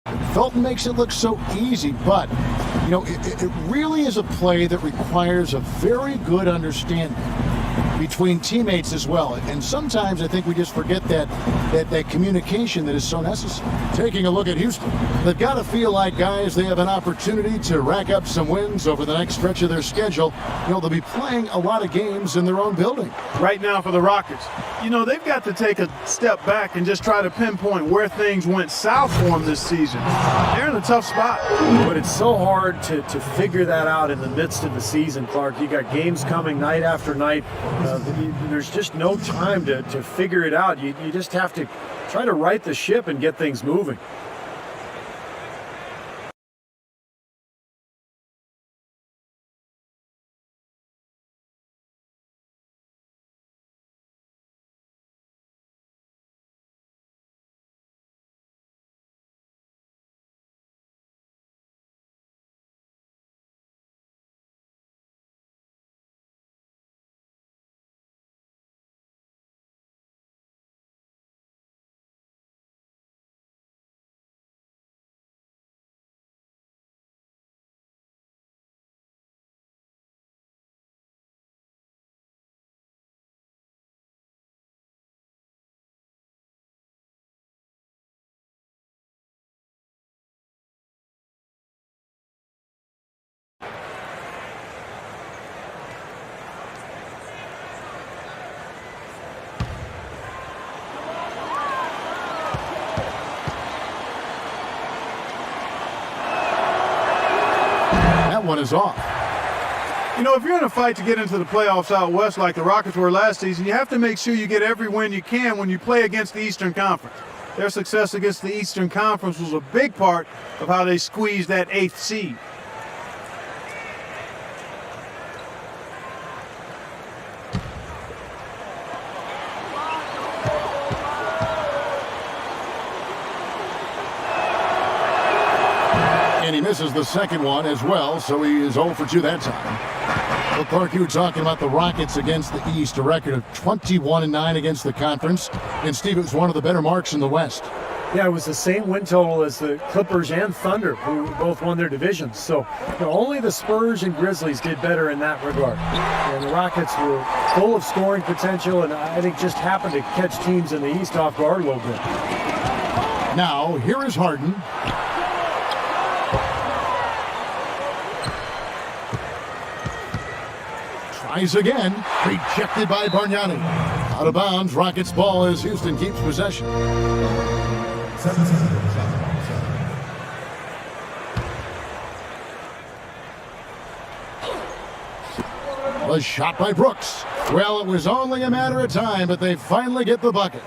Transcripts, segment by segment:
Felton makes it look so easy, but, it really is a play that requires a very good understanding between teammates as well. And sometimes I think we just forget that communication that is so necessary. Taking a look at Houston, they've got to feel like, guys, they have an opportunity to rack up some wins over the next stretch of their schedule. They'll be playing a lot of games in their own building. Right now for the Rockets, they've got to take a step back and just try to pinpoint where things went south for them this season. They're in a tough spot. But it's so hard to figure that out in the midst of the season, Clark. You got games coming night after night. There's just no time to figure it out. You just have to try to right the ship and get things moving. One is off. If you're in a fight to get into the playoffs out west like the Rockets were last season, you have to make sure you get every win you can when you play against the Eastern Conference. Their success against the Eastern Conference was a big part of how they squeezed that 8th seed. And he misses the second one as well, so he is 0 for 2 that time. Well, Clark, you were talking about the Rockets against the East, a record of 21-9 against the conference. And, Steve, it was one of the better marks in the West. Yeah, it was the same win total as the Clippers and Thunder, who both won their divisions. So only the Spurs and Grizzlies did better in that regard. And the Rockets were full of scoring potential, and I think just happened to catch teams in the East off guard a little bit. Now, here is Harden. Tries again. Rejected by Bargnani. Out of bounds. Rockets ball as Houston keeps possession. Was shot by Brooks. Well, it was only a matter of time, but they finally get the bucket.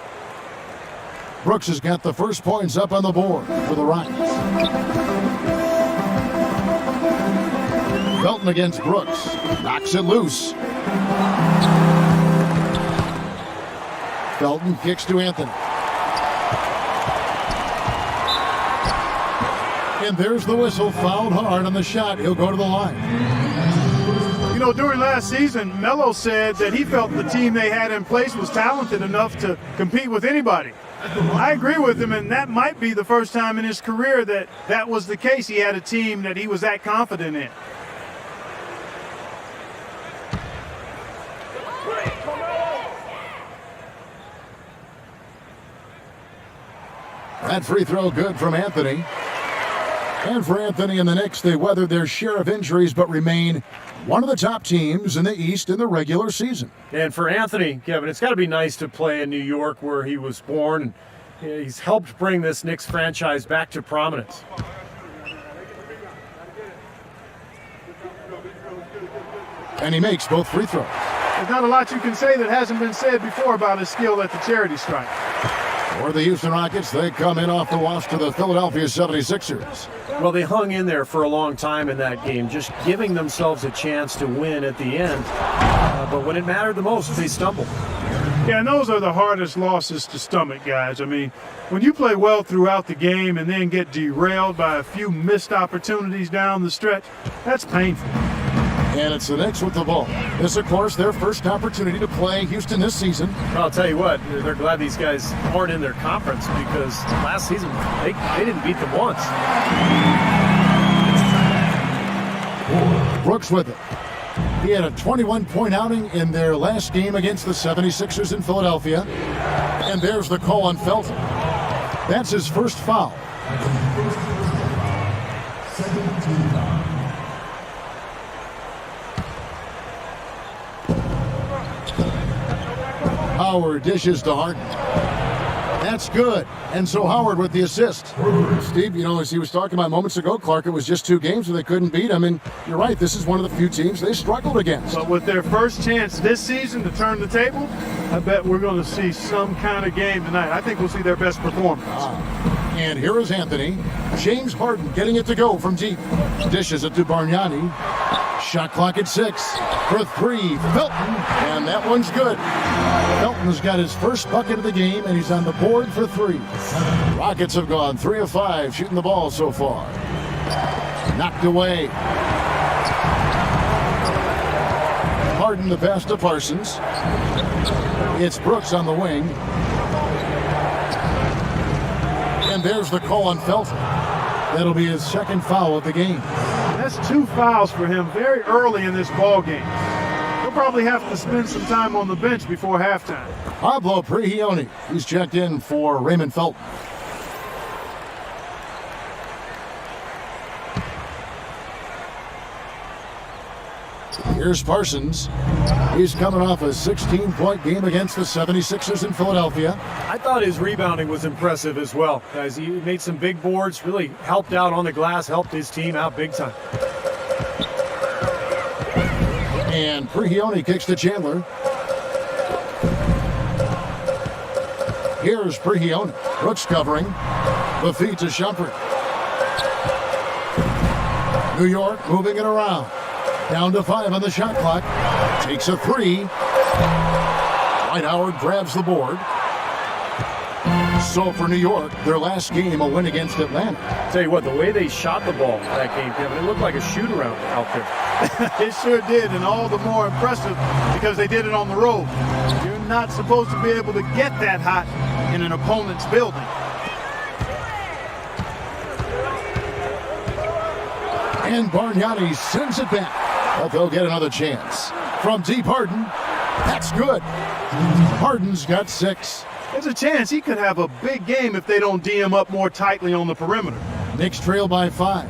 Brooks has got the first points up on the board for the Rockets. Felton against Brooks. Knocks it loose. Felton kicks to Anthony. And there's the whistle. Fouled hard on the shot. He'll go to the line. During last season, Melo said that he felt the team they had in place was talented enough to compete with anybody. I agree with him, and that might be the first time in his career that was the case. He had a team that he was that confident in. That free throw good from Anthony. And for Anthony and the Knicks, they weathered their share of injuries but remain one of the top teams in the East in the regular season. And for Anthony, Kevin, it's got to be nice to play in New York where he was born. And he's helped bring this Knicks franchise back to prominence. And he makes both free throws. There's not a lot you can say that hasn't been said before about his skill at the charity stripe. For the Houston Rockets, they come in off the loss to the Philadelphia 76ers. Well, they hung in there for a long time in that game, just giving themselves a chance to win at the end. But when it mattered the most, they stumbled. Yeah, and those are the hardest losses to stomach, guys. I mean, when you play well throughout the game and then get derailed by a few missed opportunities down the stretch, that's painful. And it's the Knicks with the ball. This, of course, their first opportunity to play Houston this season. I'll tell you what, they're glad these guys aren't in their conference because last season they didn't beat them once. Brooks with it. He had a 21-point outing in their last game against the 76ers in Philadelphia. And there's the call on Felton. That's his first foul. Howard dishes to Harden. That's good. And so Howard with the assist. Steve, you know, as he was talking about moments ago, Clark, it was just 2 games where they couldn't beat him. And you're right, this is one of the few teams they struggled against. But with their first chance this season to turn the table, I bet we're going to see some kind of game tonight. I think we'll see their best performance. And here is Anthony. James Harden getting it to go from deep. Dishes it to Bargnani. Shot clock at 6 for 3. Felton, and that one's good. Felton's got his first bucket of the game, and he's on the board for 3. Rockets have gone 3 of 5 shooting the ball so far. Knocked away. Harden the pass to Parsons. It's Brooks on the wing. And there's the call on Felton. That'll be his second foul of the game. That's 2 fouls for him very early in this ball game. He'll probably have to spend some time on the bench before halftime. Pablo Prigioni, he's checked in for Raymond Felton. Here's Parsons. He's coming off a 16-point game against the 76ers in Philadelphia. I thought his rebounding was impressive as well, guys. He made some big boards, really helped out on the glass, helped his team out big time. And Prigioni kicks to Chandler. Here's Prigioni. Brooks covering. The feed to Shumpert. New York moving it around. Down to 5 on the shot clock. Takes a 3. Dwight Howard grabs the board. So for New York, their last game, a win against Atlanta. Tell you what, the way they shot the ball that game, Kevin, it looked like a shoot-around out there. It sure did, and all the more impressive because they did it on the road. You're not supposed to be able to get that hot in an opponent's building. And Bargnani sends it back. But they'll get another chance. From deep, Harden. That's good. Harden's got 6. There's a chance he could have a big game if they don't D him up more tightly on the perimeter. Knicks trail by 5.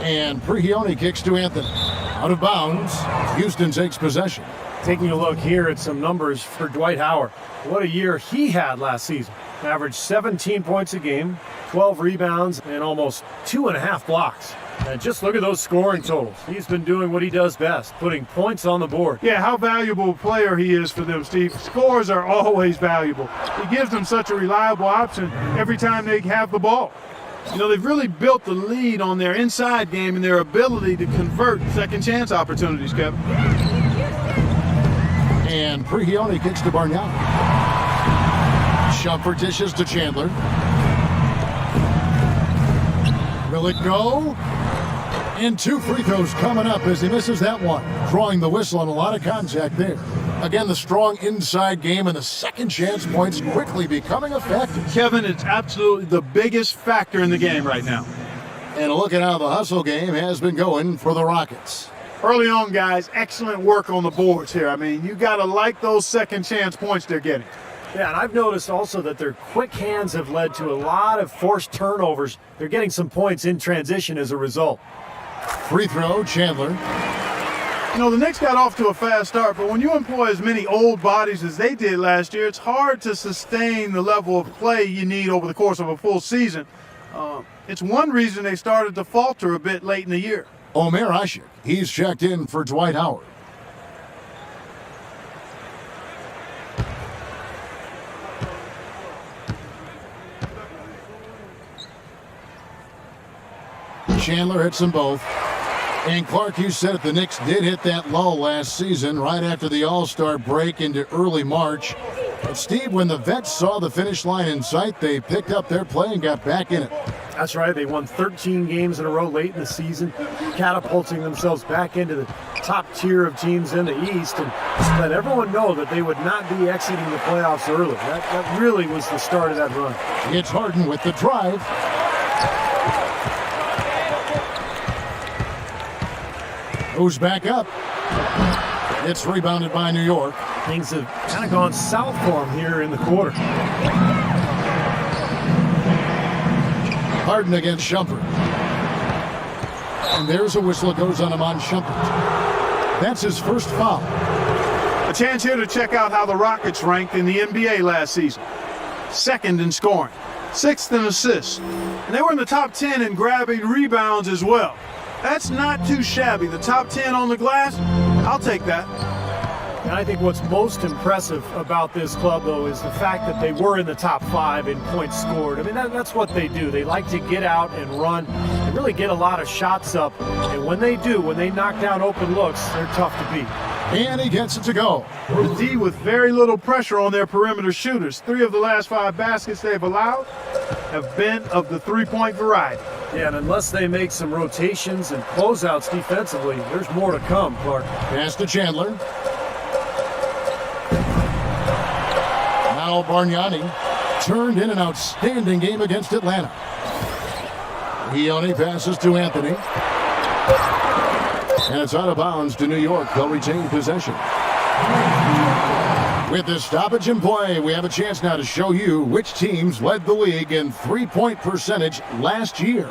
And Prigioni kicks to Anthony. Out of bounds. Houston takes possession. Taking a look here at some numbers for Dwight Howard. What a year he had last season. Averaged 17 points a game, 12 rebounds, and almost 2.5 blocks. And just look at those scoring totals. He's been doing what he does best, putting points on the board. Yeah, how valuable a player he is for them, Steve. Scores are always valuable. He gives them such a reliable option every time they have the ball. You know, they've really built the lead on their inside game and their ability to convert second chance opportunities, Kevin. And Prigioni kicks to Bargnani. Shumpert dishes to Chandler. Will it go? And 2 free throws coming up as he misses that one. Drawing the whistle and a lot of contact there. Again, the strong inside game and the second chance points quickly becoming a factor. Kevin, it's absolutely the biggest factor in the game right now. And a look at how the hustle game has been going for the Rockets. Early on, guys, excellent work on the boards here. I mean, you got to like those second chance points they're getting. Yeah, and I've noticed also that their quick hands have led to a lot of forced turnovers. They're getting some points in transition as a result. Free throw, Chandler. You know, the Knicks got off to a fast start, but when you employ as many old bodies as they did last year, it's hard to sustain the level of play you need over the course of a full season. It's one reason they started to falter a bit late in the year. Omer Ashik, he's checked in for Dwight Howard. Chandler hits them both. And Clark, you said it, the Knicks did hit that lull last season right after the All-Star break into early March. But Steve, when the vets saw the finish line in sight, they picked up their play and got back in it. That's right. They won 13 games in a row late in the season, catapulting themselves back into the top tier of teams in the East, and let everyone know that they would not be exiting the playoffs early. That really was the start of that run. It's Harden with the drive. Goes back up. It's rebounded by New York. Things have kind of gone south for him here in the quarter. Harden against Shumpert. And there's a whistle that goes on him on Shumpert. That's his first foul. A chance here to check out how the Rockets ranked in the NBA last season. Second in scoring, sixth in assists, and they were in the top 10 in grabbing rebounds as well. That's not too shabby. The top 10 on the glass, I'll take that. And I think what's most impressive about this club, though, is the fact that they were in the top 5 in points scored. I mean, that's what they do. They like to get out and run and really get a lot of shots up. And when they do, when they knock down open looks, they're tough to beat. And he gets it to go. The D with very little pressure on their perimeter shooters. 3 of the last 5 baskets they've allowed have been of the three-point variety. Yeah, and unless they make some rotations and closeouts defensively, there's more to come, Clark. Pass to Chandler. Now Bargnani turned in an outstanding game against Atlanta. He only passes to Anthony. And it's out of bounds to New York. They'll retain possession. With this stoppage in play, we have a chance now to show you which teams led the league in three-point percentage last year.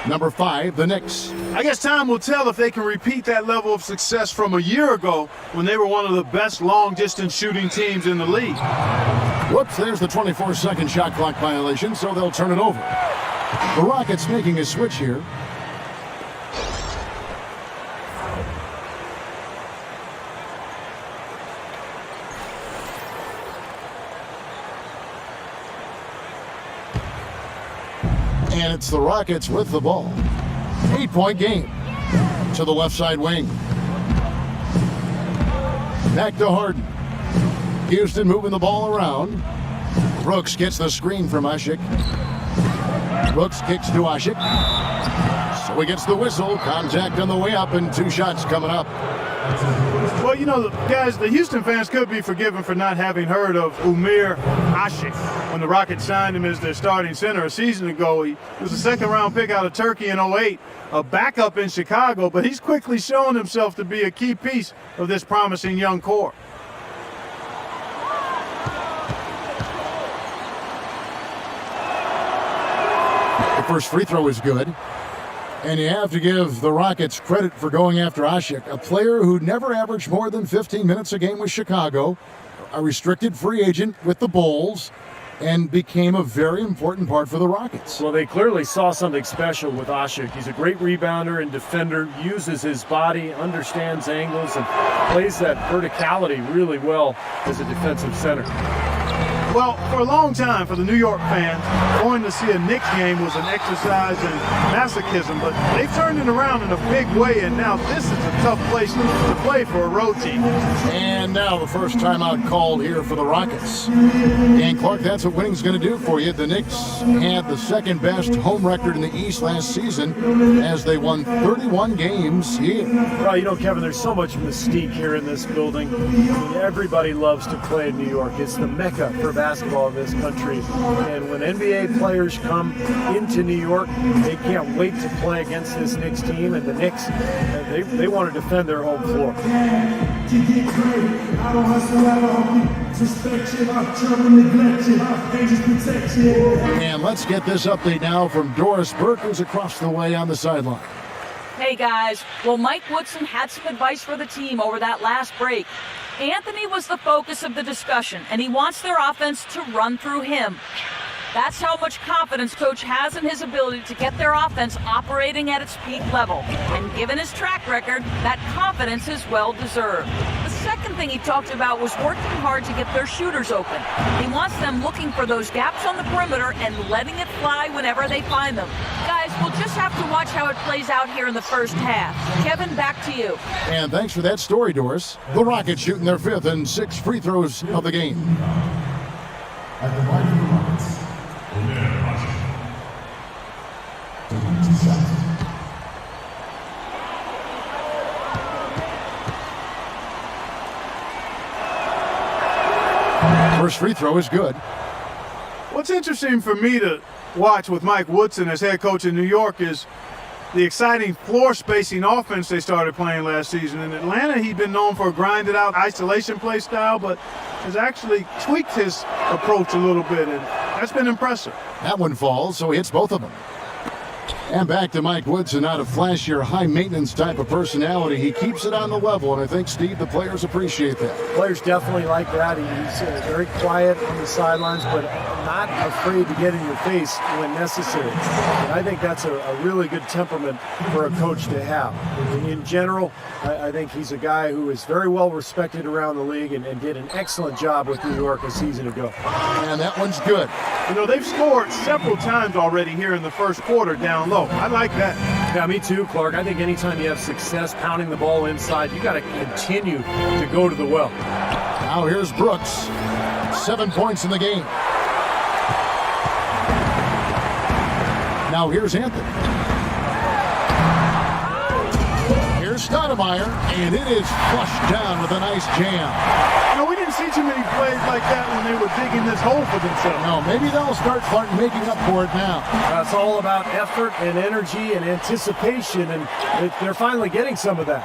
Number 5, the Knicks. I guess time will tell if they can repeat that level of success from a year ago when they were one of the best long-distance shooting teams in the league. Whoops, there's the 24-second shot clock violation, so they'll turn it over. The Rockets making a switch here. And it's the Rockets with the ball. 8-point game to the left side wing. Back to Harden. Houston moving the ball around. Brooks gets the screen from Ashik. Brooks kicks to Ashik. So he gets the whistle. Contact on the way up and 2 shots coming up. Well, you know, guys, the Houston fans could be forgiven for not having heard of Umir Ashik when the Rockets signed him as their starting center a season ago. He was a second-round pick out of Turkey in '08, a backup in Chicago, but he's quickly shown himself to be a key piece of this promising young core. The first free throw is good. And you have to give the Rockets credit for going after Ashik, a player who never averaged more than 15 minutes a game with Chicago, a restricted free agent with the Bulls, and became a very important part for the Rockets. Well, they clearly saw something special with Ashik. He's a great rebounder and defender, uses his body, understands angles, and plays that verticality really well as a defensive center. Well, for a long time, for the New York fans, going to see a Knicks game was an exercise in masochism, but they've turned it around in a big way, and now this is a tough place to play for a road team. And now the first timeout called here for the Rockets. And Clark, that's what winning's going to do for you. The Knicks had the second best home record in the East last season as they won 31 games here. Well, you know, Kevin, there's so much mystique here in this building. I mean, everybody loves to play in New York. It's the mecca for basketball in this country. And when NBA players come into New York, they can't wait to play against this Knicks team. And the Knicks, they want to defend their home floor. And let's get this update now from Doris Burke, who's across the way on the sideline. Hey guys, well, Mike Woodson had some advice for the team over that last break. Anthony was the focus of the discussion, and he wants their offense to run through him. That's how much confidence Coach has in his ability to get their offense operating at its peak level. And given his track record, that confidence is well deserved. The second thing he talked about was working hard to get their shooters open. He wants them looking for those gaps on the perimeter and letting it fly whenever they find them. Guys, we'll just have to watch how it plays out here in the first half. Kevin, back to you. And thanks for that story, Doris. The Rockets shooting their 5th and 6th free throws of the game. First free throw is good. What's interesting for me to watch with Mike Woodson as head coach in New York is the exciting floor spacing offense they started playing last season. In Atlanta, he'd been known for a grinded out isolation play style, but has actually tweaked his approach a little bit, and that's been impressive. That one falls, so he hits both of them. And back to Mike Woodson, not a flashier, high-maintenance type of personality. He keeps it on the level, and I think, Steve, the players appreciate that. Players definitely like that. He's very quiet on the sidelines, but not afraid to get in your face when necessary. And I think that's a really good temperament for a coach to have. In general, I think he's a guy who is very well respected around the league and did an excellent job with New York a season ago. And that one's good. You know, they've scored several times already here in the first quarter down low. I like that. Yeah, me too, Clark. I think anytime you have success pounding the ball inside, you got to continue to go to the well. Now here's Brooks. 7 points in the game. Now here's Anthony. Here's Stoudemire, and it is flushed down with a nice jam. You know, we didn't see too many plays like that when they were digging this hole for themselves. No, maybe they'll start making up for it now. It's all about effort and energy and anticipation, and they're finally getting some of that.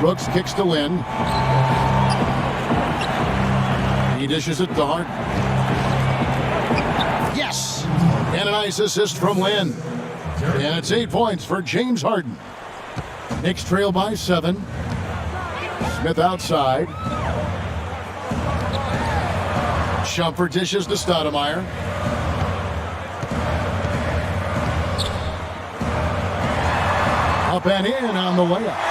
Brooks kicks to Lynn. He dishes it to Harden. Yes! And a nice assist from Lynn. And it's 8 points for James Harden. Knicks trail by 7. Smith outside. Shumpert dishes to Stoudemire. Up and in on the layup.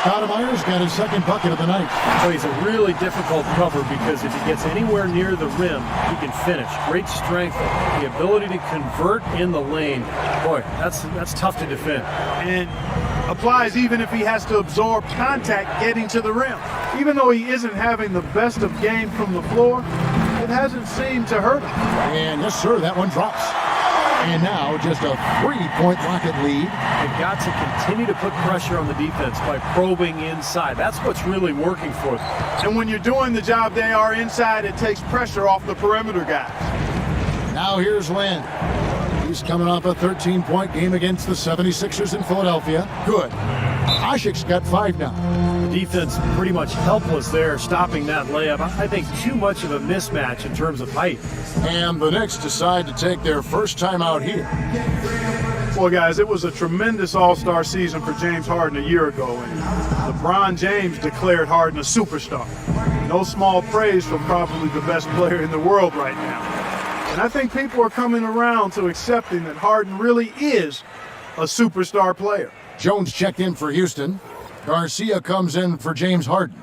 Stoudemire's got his second bucket of the night. So he's a really difficult cover because if he gets anywhere near the rim, he can finish. Great strength, the ability to convert in the lane. Boy, that's tough to defend. And applies even if he has to absorb contact getting to the rim. Even though he isn't having the best of game from the floor, it hasn't seemed to hurt him. And yes, sir, that one drops. And now just a 3-point Rocket lead. They've got to continue to put pressure on the defense by probing inside. That's what's really working for them. And when you're doing the job they are inside, it takes pressure off the perimeter guys. Now here's Lynn. He's coming off a 13-point game against the 76ers in Philadelphia. Good. Ashik's got 5 now. The defense pretty much helpless there, stopping that layup. I think too much of a mismatch in terms of height. And the Knicks decide to take their first time out here. Well, guys, it was a tremendous all-star season for James Harden a year ago, and LeBron James declared Harden a superstar. No small praise for probably the best player in the world right now. And I think people are coming around to accepting that Harden really is a superstar player. Jones checked in for Houston. Garcia comes in for James Harden.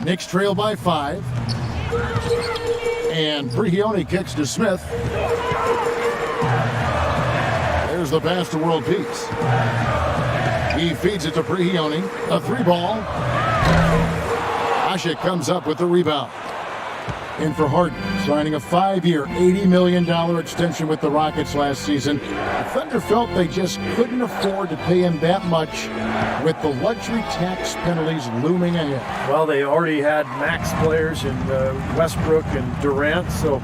Knicks trail by 5. And Prigioni kicks to Smith. There's the pass to World Peace. He feeds it to Prigioni. A 3-ball. Ashik comes up with the rebound. In for Harden, signing a 5-year, $80 million extension with the Rockets last season. The Thunder felt they just couldn't afford to pay him that much with the luxury tax penalties looming ahead. Well, they already had max players in Westbrook and Durant, so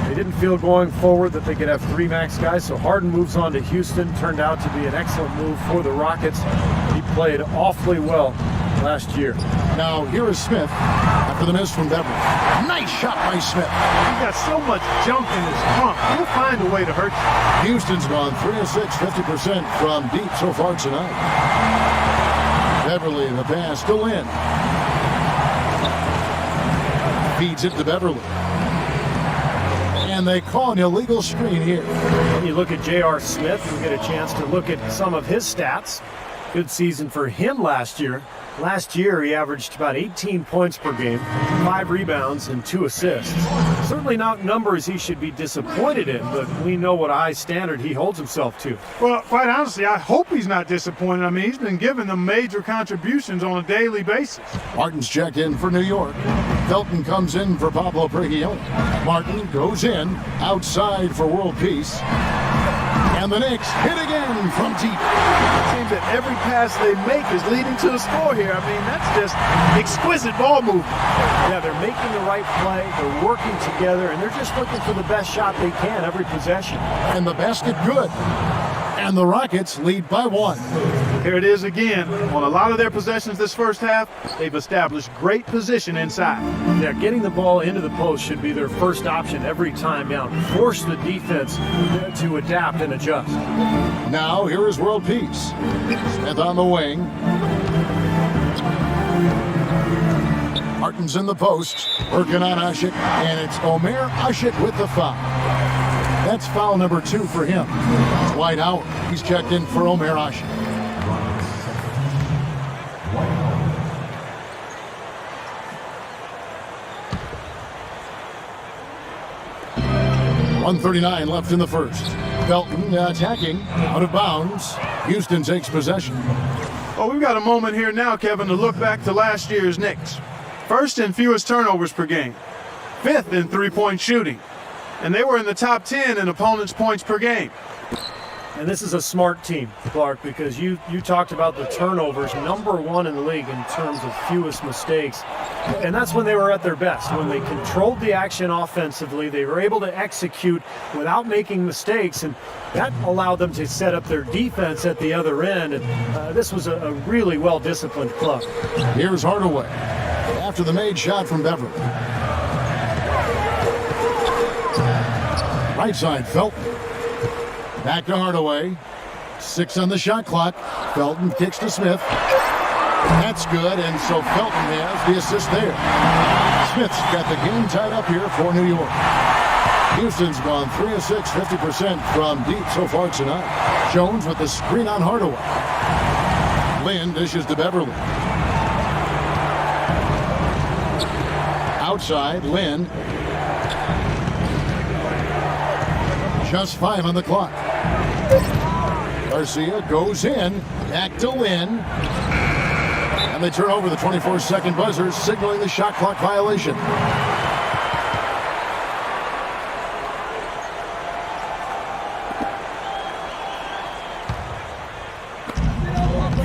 they didn't feel going forward that they could have 3 max guys. So Harden moves on to Houston. Turned out to be an excellent move for the Rockets. He played awfully well last year. Now here is Smith after the miss from Beverly. Nice shot by Smith. He's got so much junk in his trunk. He'll find a way to hurt you. Houston's gone 3 of 6, 50% from deep so far tonight. Beverly, the pass to Lynn. Feeds it to Beverly. And they call an illegal screen here. When you look at J.R. Smith, you get a chance to look at some of his stats. Good season for him last year. Last year, he averaged about 18 points per game, 5 rebounds, and 2 assists. Certainly not numbers he should be disappointed in, but we know what a high standard he holds himself to. Well, quite honestly, I hope he's not disappointed. I mean, he's been giving them major contributions on a daily basis. Martin's checked in for New York. Felton comes in for Pablo Prigioni. Martin goes in, outside for World Peace. And And the Knicks hit again from deep. It seems that every pass they make is leading to a score here. I mean, that's just exquisite ball movement. Yeah, they're making the right play, they're working together, and they're just looking for the best shot they can every possession. And the basket good. And the Rockets lead by 1. Here it is again. On a lot of their possessions this first half, they've established great position inside. Yeah, getting the ball into the post should be their first option every time down. Force the defense to adapt and adjust. Now, here is World Peace. Smith on the wing. Martin's in the post. Working on Ashik. And it's Omer Ashik with the foul. That's foul number 2 for him. Dwight Howard. He's checked in for Omer Ashik. .139 left in the first. Felton attacking, out of bounds. Houston takes possession. Oh, we've got a moment here now, Kevin, to look back to last year's Knicks. First in fewest turnovers per game. 5th in three-point shooting. And they were in the top 10 in opponents' points per game. And this is a smart team, Clark, because you talked about the turnovers, number 1 in the league in terms of fewest mistakes. And that's when they were at their best. When they controlled the action offensively, they were able to execute without making mistakes, and that allowed them to set up their defense at the other end. And this was a really well-disciplined club. Here's Hardaway after the made shot from Beverly. Right side, Felton. Back to Hardaway. 6 on the shot clock. Felton kicks to Smith. That's good, and so Felton has the assist there. Smith's got the game tied up here for New York. Houston's gone 3 of 6, 50% from deep so far tonight. Jones with the screen on Hardaway. Lynn dishes to Beverly. Outside, Lynn. Just 5 on the clock. Garcia goes in, back to Lynn. And they turn over the 24-second buzzer, signaling the shot clock violation.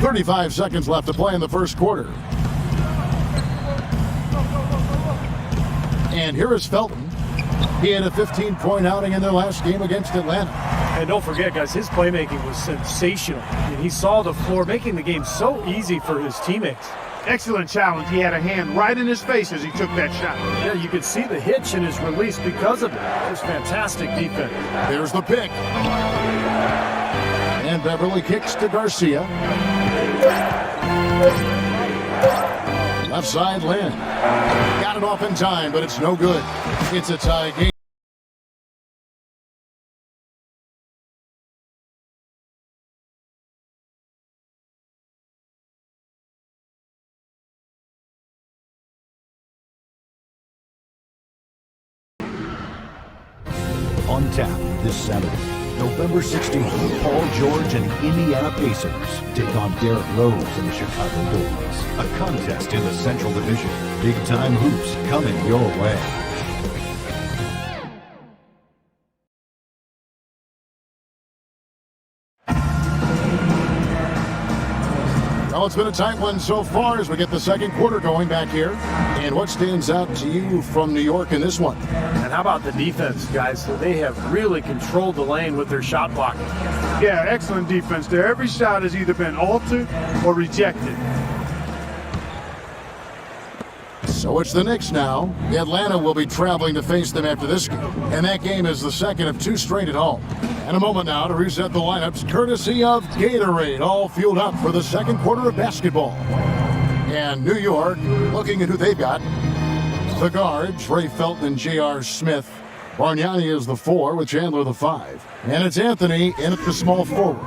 .35 seconds left to play in the first quarter. And here is Felton. He had a 15-point outing in their last game against Atlanta. And don't forget, guys, his playmaking was sensational. I mean, he saw the floor, making the game so easy for his teammates. Excellent challenge. He had a hand right in his face as he took that shot. Yeah, you could see the hitch in his release because of it. Just fantastic defense. There's the pick. And Beverly kicks to Garcia. Left side, Lynn. Got it off in time, but it's no good. It's a tie game. On tap this Saturday, November 16th, Paul George and the Indiana Pacers take on Derrick Rose and the Chicago Bulls. A contest in the Central Division. Big-time hoops coming your way. Well, it's been a tight one so far as we get the second quarter going back here. And what stands out to you from New York in this one? And how about the defense, guys? So they have really controlled the lane with their shot blocking. Yeah, excellent defense there. Every shot has either been altered or rejected. So it's the Knicks now. Atlanta will be traveling to face them after this game. And that game is the second of 2 straight at home. And a moment now to reset the lineups, courtesy of Gatorade, all fueled up for the second quarter of basketball. And New York, looking at who they've got. The guards, Ray Felton and J.R. Smith. Bargnani is the 4 with Chandler the 5. And it's Anthony in at the small forward.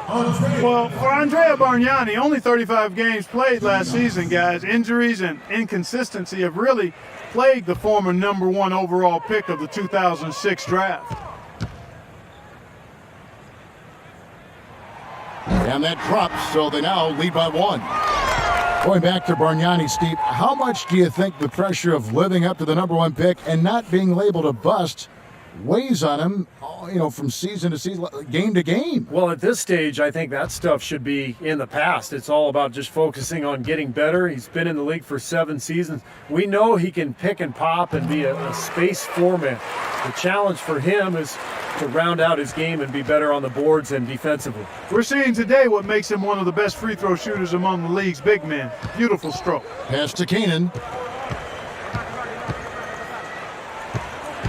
Well, for Andrea Bargnani, only 35 games played last season, guys. Injuries and inconsistency have really plagued the former number 1 overall pick of the 2006 draft. And that drops, so they now lead by 1. Going back to Bargnani, Steve, how much do you think the pressure of living up to the number 1 pick and not being labeled a bust weighs on him, from season to season, game to game. Well, at this stage, I think that stuff should be in the past. It's all about just focusing on getting better. He's been in the league for 7 seasons. We know he can pick and pop and be a space foreman. The challenge for him is to round out his game and be better on the boards and defensively. We're seeing today what makes him one of the best free throw shooters among the league's big men. Beautiful stroke. Pass to Keenan.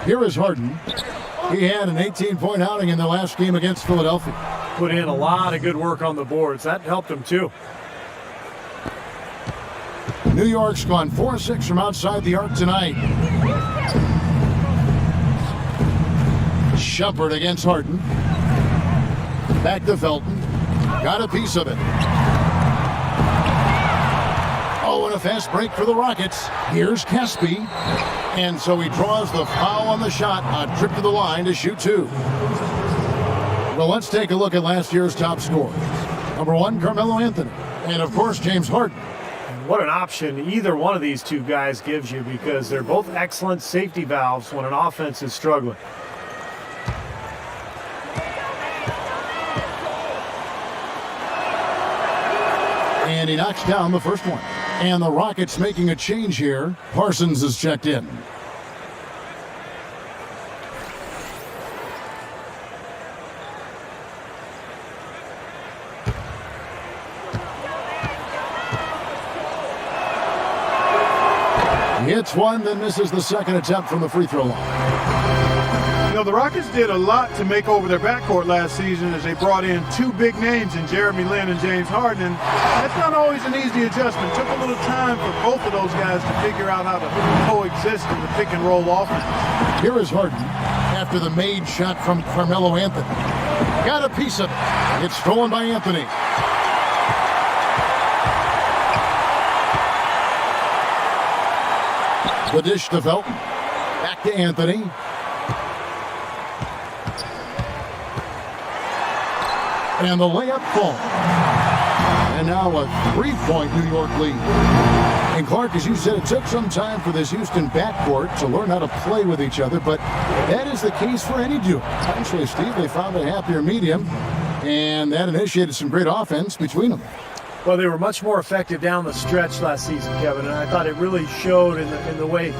Here is Harden. He had an 18-point outing in the last game against Philadelphia. Put in a lot of good work on the boards. That helped him too. New York's gone 4-6 from outside the arc tonight. Shumpert against Harden. Back to Felton. Got a piece of it. Oh, and a fast break for the Rockets. Here's Caspi. And so he draws the foul on the shot, a trip to the line to shoot 2. Well, let's take a look at last year's top scorers. Number 1, Carmelo Anthony. And, of course, James Harden. What an option either one of these two guys gives you, because they're both excellent safety valves when an offense is struggling. And he knocks down the first one. And the Rockets making a change here. Parsons is checked in. He hits one, then misses the second attempt from the free throw line. The Rockets did a lot to make over their backcourt last season as they brought in 2 big names in Jeremy Lin and James Harden. And that's not always an easy adjustment. It took a little time for both of those guys to figure out how to coexist in the pick and roll offense. Here is Harden after the made shot from Carmelo Anthony. Got a piece of it. It's stolen by Anthony. The dish to Felton. Back to Anthony. And the layup falls. And now a 3-point New York lead. And Clark, as you said, it took some time for this Houston backcourt to learn how to play with each other, but that is the case for any duo. Actually, Steve, they found a happier medium, and that initiated some great offense between them. Well, they were much more effective down the stretch last season, Kevin, and I thought it really showed in the way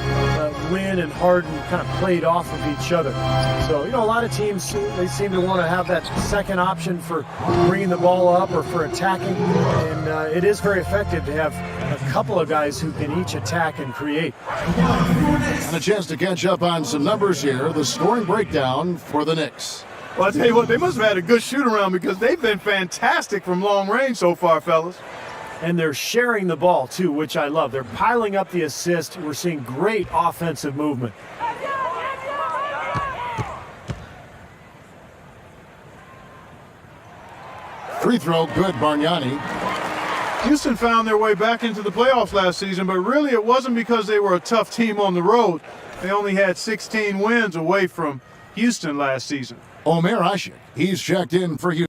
Lin and Harden kind of played off of each other. So, a lot of teams, they seem to want to have that second option for bringing the ball up or for attacking, and it is very effective to have a couple of guys who can each attack and create. And a chance to catch up on some numbers here. The scoring breakdown for the Knicks. Well, I tell you what, they must have had a good shoot-around because they've been fantastic from long range so far, fellas. And they're sharing the ball, too, which I love. They're piling up the assist. We're seeing great offensive movement. Free throw, good, Bargnani. Houston found their way back into the playoffs last season, but really it wasn't because they were a tough team on the road. They only had 16 wins away from Houston last season. Omer Ashik, he's checked in for Houston.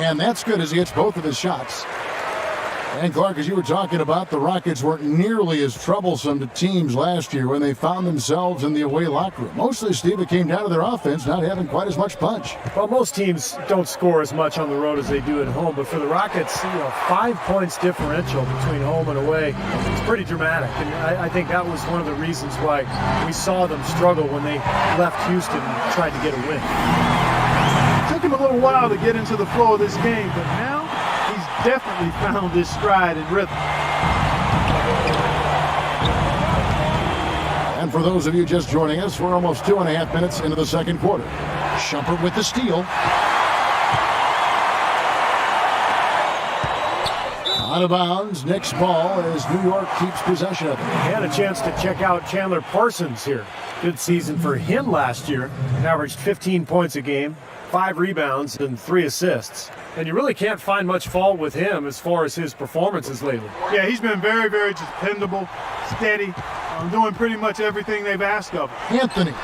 And that's good as he hits both of his shots. And Clark, as you were talking about, the Rockets weren't nearly as troublesome to teams last year when they found themselves in the away locker room. Mostly, Steve, it came down to their offense not having quite as much punch. Well, most teams don't score as much on the road as they do at home, but for the Rockets, 5 points differential between home and away, it's pretty dramatic. And I think that was one of the reasons why we saw them struggle when they left Houston and tried to get a win. It took him a little while to get into the flow of this game, but now he's definitely found his stride and rhythm. And for those of you just joining us, we're almost 2.5 minutes into the second quarter. Shumpert with the steal. Out of bounds, Knicks ball as New York keeps possession of it. Had a chance to check out Chandler Parsons here. Good season for him last year. Averaged 15 points a game, 5 rebounds, and 3 assists. And you really can't find much fault with him as far as his performances lately. Yeah, he's been very, very dependable, steady, doing pretty much everything they've asked of him. Anthony.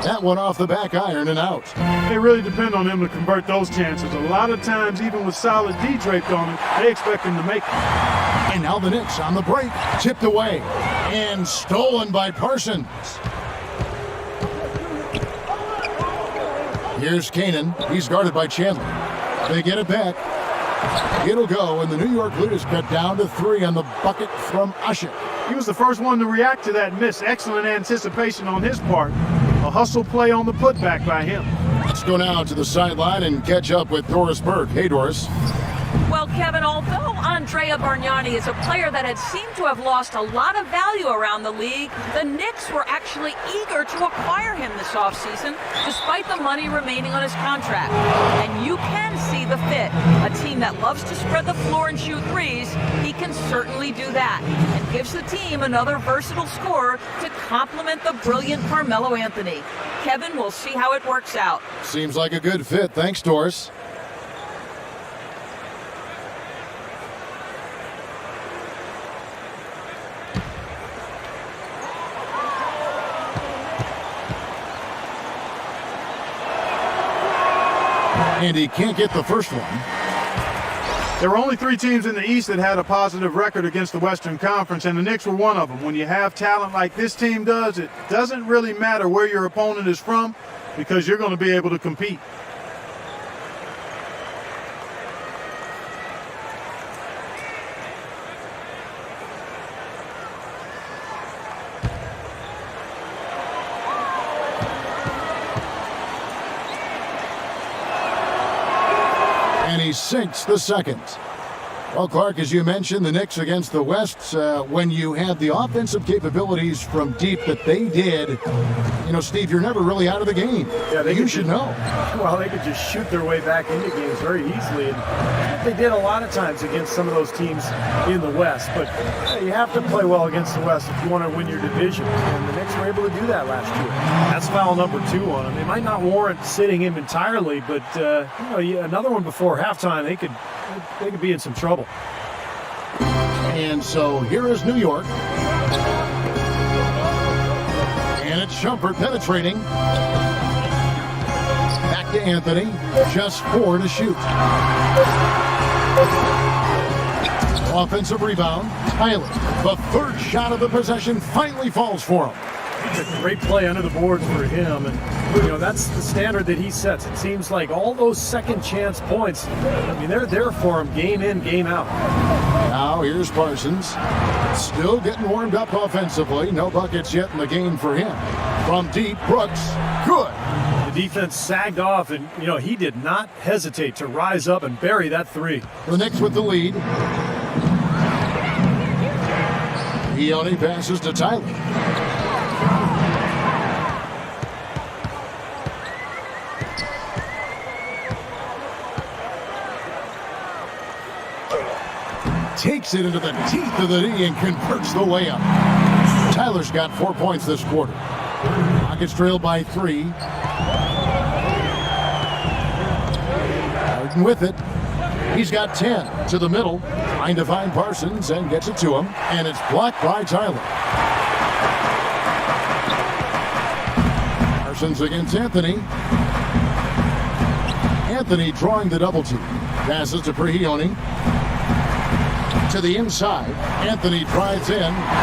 That one off the back iron and out. They really depend on him to convert those chances. A lot of times, even with solid D draped on it, they expect him to make it. And now the Knicks on the break. Tipped away. And stolen by Parsons. Here's Kanan. He's guarded by Chandler. They get it back. It'll go, and the New York lead is cut down to 3 on the bucket from Usher. He was the first one to react to that miss. Excellent anticipation on his part. A hustle play on the putback by him. Let's go now to the sideline and catch up with Doris Burke. Hey, Doris. Well, Kevin, although Andrea Bargnani is a player that had seemed to have lost a lot of value around the league, the Knicks were actually eager to acquire him this offseason, despite the money remaining on his contract. And you can see the fit. A team that loves to spread the floor and shoot threes, he can certainly do that, and gives the team another versatile scorer to complement the brilliant Carmelo Anthony. Kevin, we'll see how it works out. Seems like a good fit. Thanks, Doris. And he can't get the first one. There were only 3 teams in the East that had a positive record against the Western Conference, and the Knicks were one of them. When you have talent like this team does, it doesn't really matter where your opponent is from because you're going to be able to compete. And he sinks the second. Well, Clark, as you mentioned, the Knicks against the West, when you had the offensive capabilities from deep that they did, Steve, you're never really out of the game. Yeah, you should know. Well, they could just shoot their way back into games very easily. And they did a lot of times against some of those teams in the West. But you have to play well against the West if you want to win your division. And the Knicks were able to do that last year. That's foul number 2 on them. It might not warrant sitting him entirely, but another one before halftime, they could be in some trouble. And so here is New York. And it's Shumpert penetrating. Back to Anthony. Just 4 to shoot. Offensive rebound. Tyler. The third shot of the possession finally falls for him. It's a great play under the boards for him, and that's the standard that he sets. It seems like all those second chance points, they're there for him game in, game out. Now here's Parsons, still getting warmed up offensively. No buckets yet in the game for him. From deep, Brooks, good. The defense sagged off, and he did not hesitate to rise up and bury that 3. The Knicks with the lead. He only passes to Tyler. Takes it into the teeth of the knee and converts the layup. Tyler's got 4 points this quarter. Rockets trail by 3. Harden with it. He's got 10 to the middle. Trying to find Parsons and gets it to him. And it's blocked by Tyler. Parsons against Anthony. Anthony drawing the double team. Passes to Prehioni. To the inside. Anthony drives in.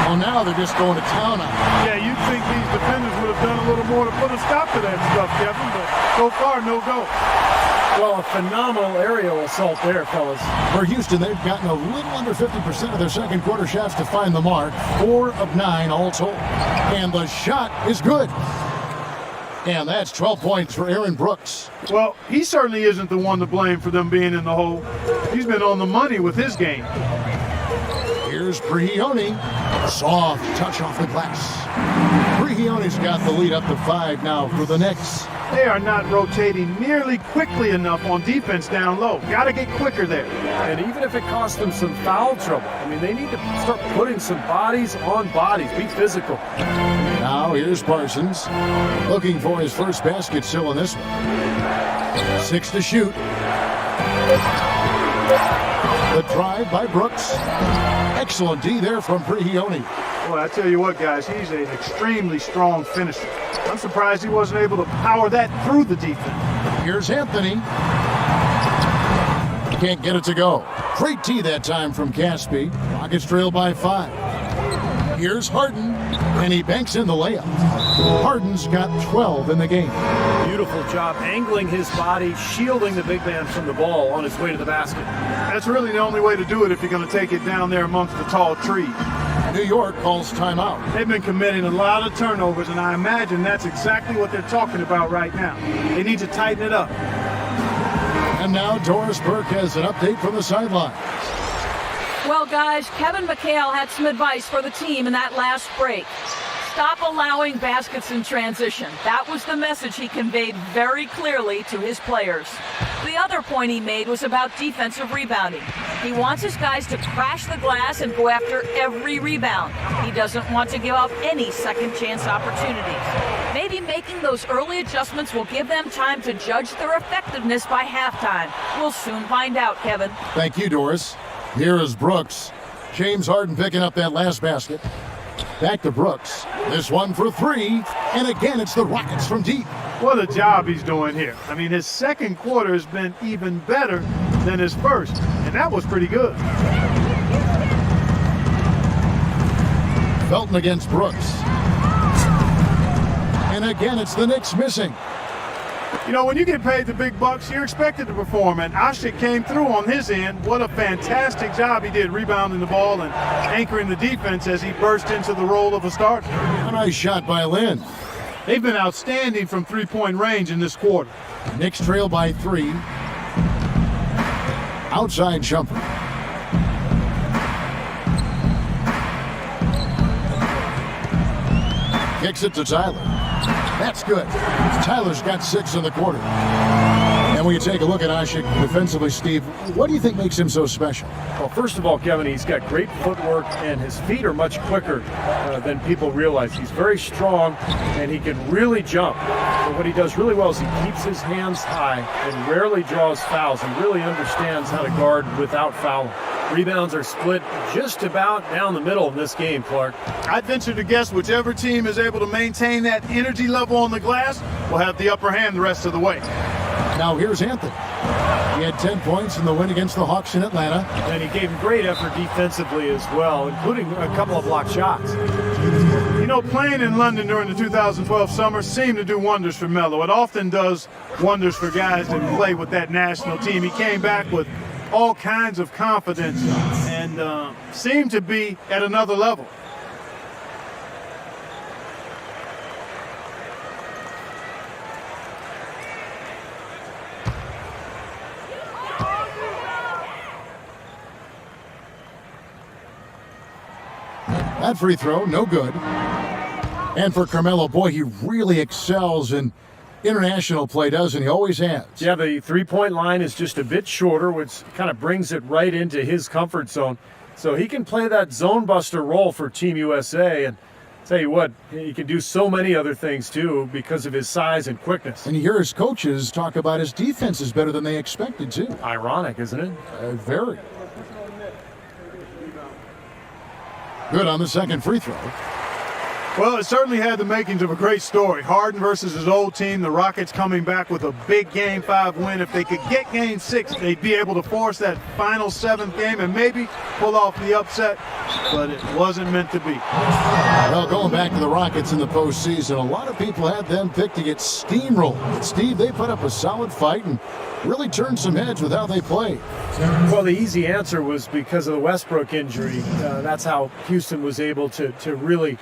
Well, now they're just going to town on him. Yeah, you'd think these defenders would have done a little more to put a stop to that stuff, Kevin, but so far, no go. Well, a phenomenal aerial assault there, fellas. For Houston, they've gotten a little under 50% of their second quarter shots to find the mark. 4 of 9 all told. And the shot is good. And that's 12 points for Aaron Brooks. Well, he certainly isn't the one to blame for them being in the hole. He's been on the money with his game. Here's Prigioni. Soft touch off the glass. Prigioni's got the lead up to 5 now for the Knicks. They are not rotating nearly quickly enough on defense down low. Got to get quicker there. And even if it costs them some foul trouble, I mean, they need to start putting some bodies on bodies. Be physical. Now here's Parsons, looking for his first basket still in this one. 6 to shoot. The drive by Brooks. Excellent D there from Prigioni. Well, I tell you what, guys, he's an extremely strong finisher. I'm surprised he wasn't able to power that through the defense. Here's Anthony. Can't get it to go. Great tee that time from Caspi. Rockets trail by 5. Here's Harden, and he banks in the layup. Harden's got 12 in the game. Beautiful job angling his body, shielding the big man from the ball on his way to the basket. That's really the only way to do it if you're going to take it down there amongst the tall trees. New York calls timeout. They've been committing a lot of turnovers, and I imagine that's exactly what they're talking about right now. They need to tighten it up. And now Doris Burke has an update from the sideline. Well, guys, Kevin McHale had some advice for the team in that last break. Stop allowing baskets in transition. That was the message he conveyed very clearly to his players. The other point he made was about defensive rebounding. He wants his guys to crash the glass and go after every rebound. He doesn't want to give up any second chance opportunities. Maybe making those early adjustments will give them time to judge their effectiveness by halftime. We'll soon find out, Kevin. Thank you, Doris. Here is Brooks. James Harden picking up that last basket. Back to Brooks. This one for 3. And again, it's the Rockets from deep. What a job he's doing here. I mean, his second quarter has been even better than his first, and that was pretty good. Felton against Brooks. And again, it's the Knicks missing. You know, when you get paid the big bucks, you're expected to perform, and Ashik came through on his end. What a fantastic job he did rebounding the ball and anchoring the defense as he burst into the role of a starter. A nice shot by Lynn. They've been outstanding from three-point range in this quarter. Knicks trail by 3. Outside jumper. Kicks it to Tyler. That's good. Tyler's got 6 in the quarter. And when you take a look at Ashik defensively, Steve, what do you think makes him so special? Well, first of all, Kevin, he's got great footwork, and his feet are much quicker than people realize. He's very strong, and he can really jump. But what he does really well is he keeps his hands high and rarely draws fouls. He really understands how to guard without fouling. Rebounds are split just about down the middle in this game, Clark. I'd venture to guess whichever team is able to maintain that energy level on the glass will have the upper hand the rest of the way. Now here's Anthony. He had 10 points in the win against the Hawks in Atlanta. And he gave him great effort defensively as well, including a couple of blocked shots. You know, playing in London during the 2012 summer seemed to do wonders for Melo. It often does wonders for guys that play with that national team. He came back with all kinds of confidence and seemed to be at another level. That free throw, no good. And for Carmelo, boy, he really excels in international play, doesn't he? Always has. Yeah, the three-point line is just a bit shorter, which kind of brings it right into his comfort zone. So he can play that zone buster role for Team USA. And tell you what, he can do so many other things too because of his size and quickness. And you hear his coaches talk about his defense is better than they expected, too. Ironic, isn't it? Very. Good on the second free throw. Well, it certainly had the makings of a great story. Harden versus his old team, the Rockets coming back with a big Game 5 win. If they could get Game 6, they'd be able to force that final 7th game and maybe pull off the upset, but it wasn't meant to be. Well, going back to the Rockets in the postseason, a lot of people had them picked to get steamrolled. But Steve, they put up a solid fight and really turned some heads with how they played. Well, the easy answer was because of the Westbrook injury. That's how Houston was able to really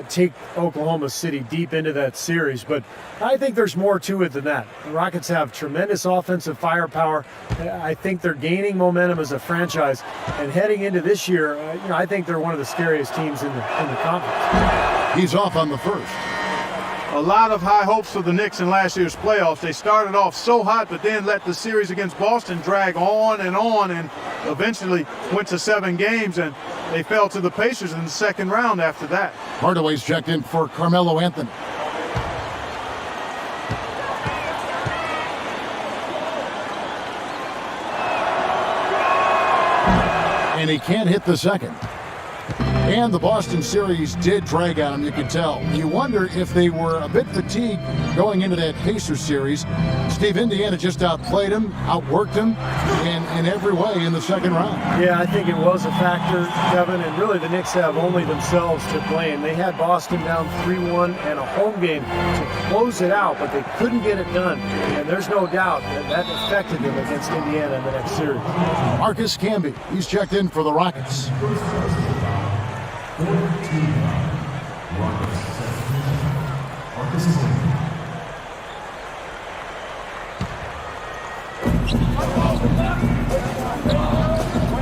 take Oklahoma City deep into that series. But I think there's more to it than that. The Rockets have tremendous offensive firepower. I think they're gaining momentum as a franchise. And heading into this year, I think they're one of the scariest teams in the conference. He's off on the first. A lot of high hopes for the Knicks in last year's playoffs. They started off so hot, but then let the series against Boston drag on, and eventually went to 7 games, and they fell to the Pacers in the second round after that. Hardaway's checked in for Carmelo Anthony. And he can't hit the second. And the Boston series did drag on him, you could tell. You wonder if they were a bit fatigued going into that Pacers series. Steve, Indiana just outplayed him, outworked him in every way in the second round. Yeah, I think it was a factor, Kevin, and really the Knicks have only themselves to blame. They had Boston down 3-1 and a home game to close it out, but they couldn't get it done. And there's no doubt that affected them against Indiana in the next series. Marcus Camby, he's checked in for the Rockets.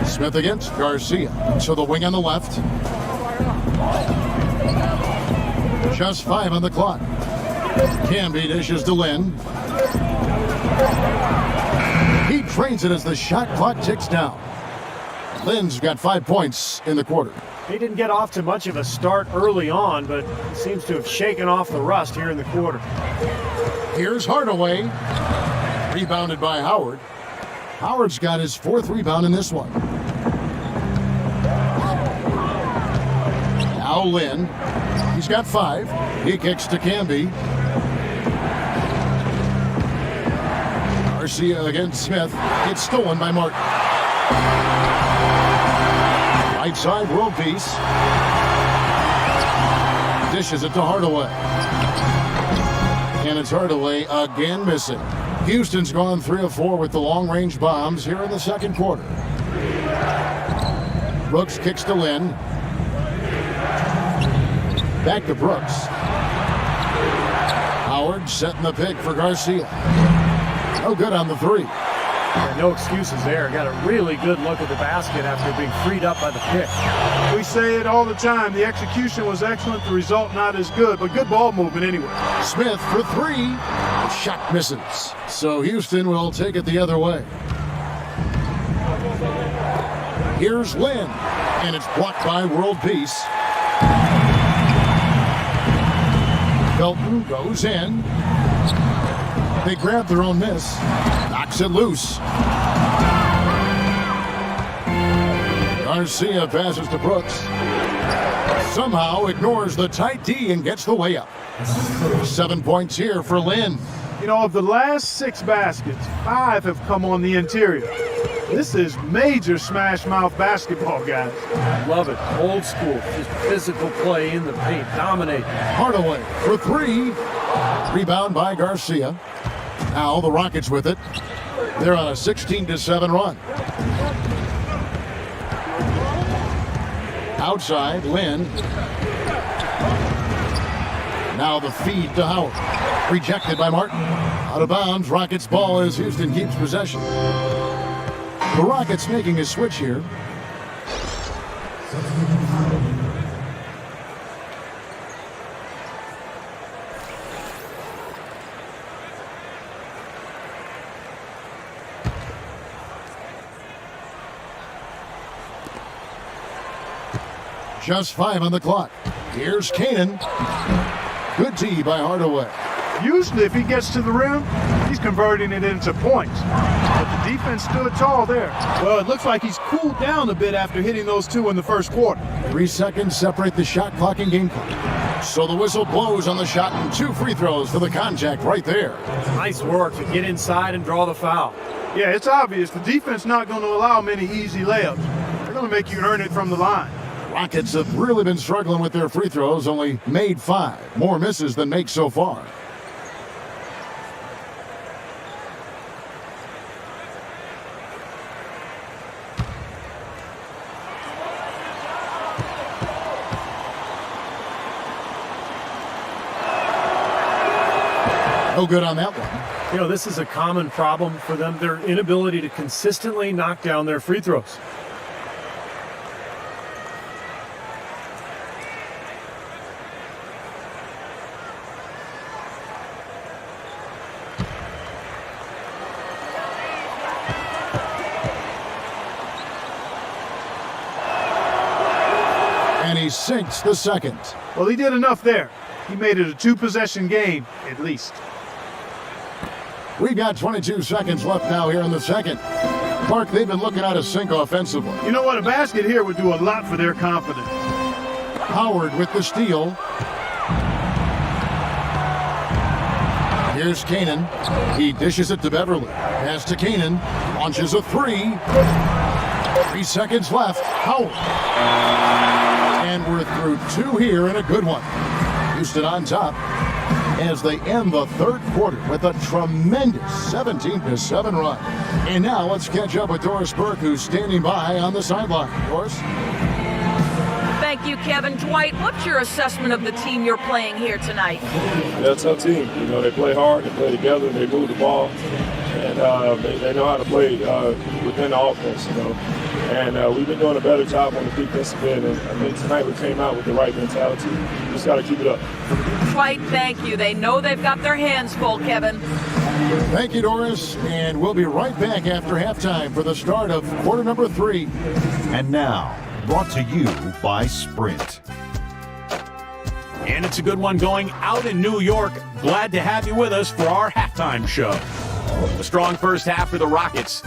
Smith against Garcia. So the wing on the left. Just 5 on the clock. Camby dishes to Lynn. He trains it as the shot clock ticks down. Lynn's got 5 points in the quarter. He didn't get off to much of a start early on, but seems to have shaken off the rust here in the quarter. Here's Hardaway. Rebounded by Howard. Howard's got his 4th rebound in this one. Now Lynn. He's got 5. He kicks to Camby. Garcia against Smith. It's stolen by Martin. Right side, world peace. Dishes it to Hardaway. And it's Hardaway again missing. Houston's gone 3 of 4 with the long-range bombs here in the second quarter. Brooks kicks to Lynn. Back to Brooks. Howard setting the pick for Garcia. No good on the 3. Yeah, no excuses there. Got a really good look at the basket after being freed up by the pick. We say it all the time. The execution was excellent. The result not as good, but good ball movement anyway. Smith for 3. The shot misses. So Houston will take it the other way. Here's Lynn. And it's blocked by world peace. Felton goes in. They grab their own miss. Knocks it loose. Garcia passes to Brooks. Somehow ignores the tight D and gets the way up. 7 points here for Lynn. You know, of the last 6 baskets, 5 have come on the interior. This is major smash mouth basketball, guys. Love it. Old school. Just physical play in the paint. Dominate. Hardaway for 3. Rebound by Garcia. Now the Rockets with it. They're on a 16-7 run. Outside, Lynn. Now the feed to Howard. Rejected by Martin. Out of bounds, Rockets ball as Houston keeps possession. The Rockets making a switch here. Just 5 on the clock. Here's Canaan. Good D by Hardaway. Usually if he gets to the rim, he's converting it into points. But the defense stood tall there. Well, it looks like he's cooled down a bit after hitting those 2 in the first quarter. 3 seconds separate the shot clock and game clock. So the whistle blows on the shot and 2 free throws for the contact right there. Nice work to get inside and draw the foul. Yeah, it's obvious. The defense not going to allow many easy layups. They're going to make you earn it from the line. Rockets have really been struggling with their free throws, only made 5. More misses than makes so far. No good on that one. You know, this is a common problem for them, their inability to consistently knock down their free throws. And he sinks the second. Well, he did enough there. He made it a 2-possession game, at least. We've got 22 seconds left now here in the second. Clark, they've been looking out of sync offensively. You know what? A basket here would do a lot for their confidence. Howard with the steal. Here's Canaan. He dishes it to Beverly. Pass to Canaan. Launches a three. 3 seconds left. Howard. And we're through 2 here and a good one. Houston on top as they end the third quarter with a tremendous 17-7 run. And now let's catch up with Doris Burke, who's standing by on the sideline. Doris? Thank you, Kevin. Dwight, what's your assessment of the team you're playing here tonight? They're a tough team. You know, they play hard, they play together, they move the ball, and they know how to play within the offense, you know. And we've been doing a better job on the defensive end, and I think tonight we came out with the right mentality. We just got to keep it up. Dwight, thank you. They know they've got their hands full, Kevin. Thank you, Doris. And we'll be right back after halftime for the start of quarter number 3. And now, brought to you by Sprint. And it's a good one going out in New York. Glad to have you with us for our halftime show. A strong first half for the Rockets.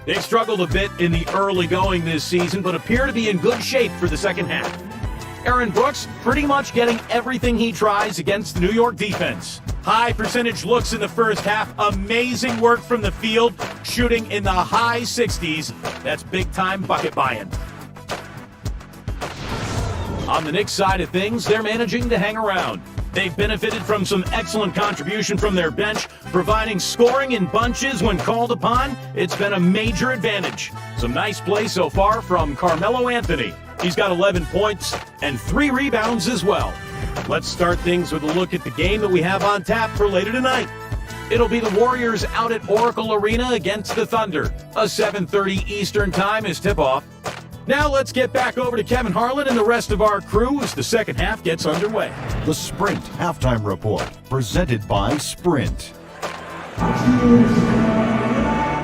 They've struggled a bit in the early going this season, but appear to be in good shape for the second half. Aaron Brooks pretty much getting everything he tries against the New York defense. High percentage looks in the first half. Amazing work from the field, shooting in the high 60s. That's big-time bucket buying. On the Knicks side of things, they're managing to hang around. They've benefited from some excellent contribution from their bench, providing scoring in bunches when called upon. It's been a major advantage. Some nice play so far from Carmelo Anthony. He's got 11 points and 3 rebounds as well. Let's start things with a look at the game that we have on tap for later tonight. It'll be the Warriors out at Oracle Arena against the Thunder. A 7:30 Eastern time is tip-off. Now let's get back over to Kevin Harlan and the rest of our crew as the second half gets underway. The Sprint Halftime Report, presented by Sprint.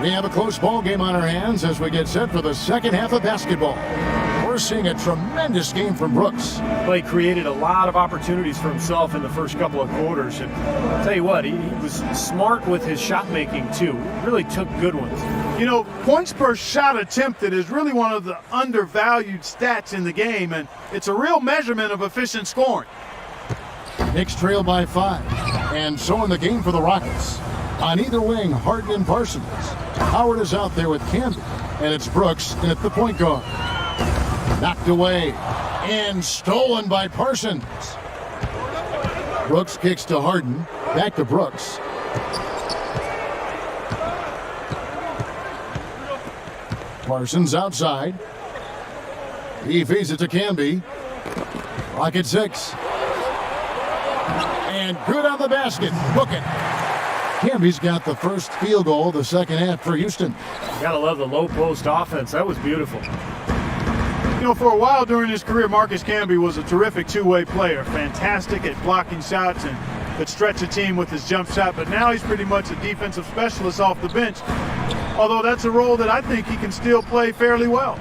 We have a close ball game on our hands as we get set for the second half of basketball. We're seeing a tremendous game from Brooks. Clay created a lot of opportunities for himself in the first couple of quarters. And I'll tell you what, he was smart with his shot making too. Really took good ones. You know, points per shot attempted is really one of the undervalued stats in the game, and it's a real measurement of efficient scoring. Knicks trail by 5. And so in the game for the Rockets. On either wing, Harden and Parsons. Howard is out there with Camby, and it's Brooks at the point guard. Knocked away and stolen by Parsons. Brooks kicks to Harden. Back to Brooks. Parsons outside. He feeds it to Camby. Rocket 6. And good on the basket. Book it. Camby's got the first field goal of the second half for Houston. Gotta love the low post offense. That was beautiful. You know, for a while during his career, Marcus Camby was a terrific two-way player. Fantastic at blocking shots and could stretch a team with his jump shot. But now he's pretty much a defensive specialist off the bench. Although that's a role that I think he can still play fairly well.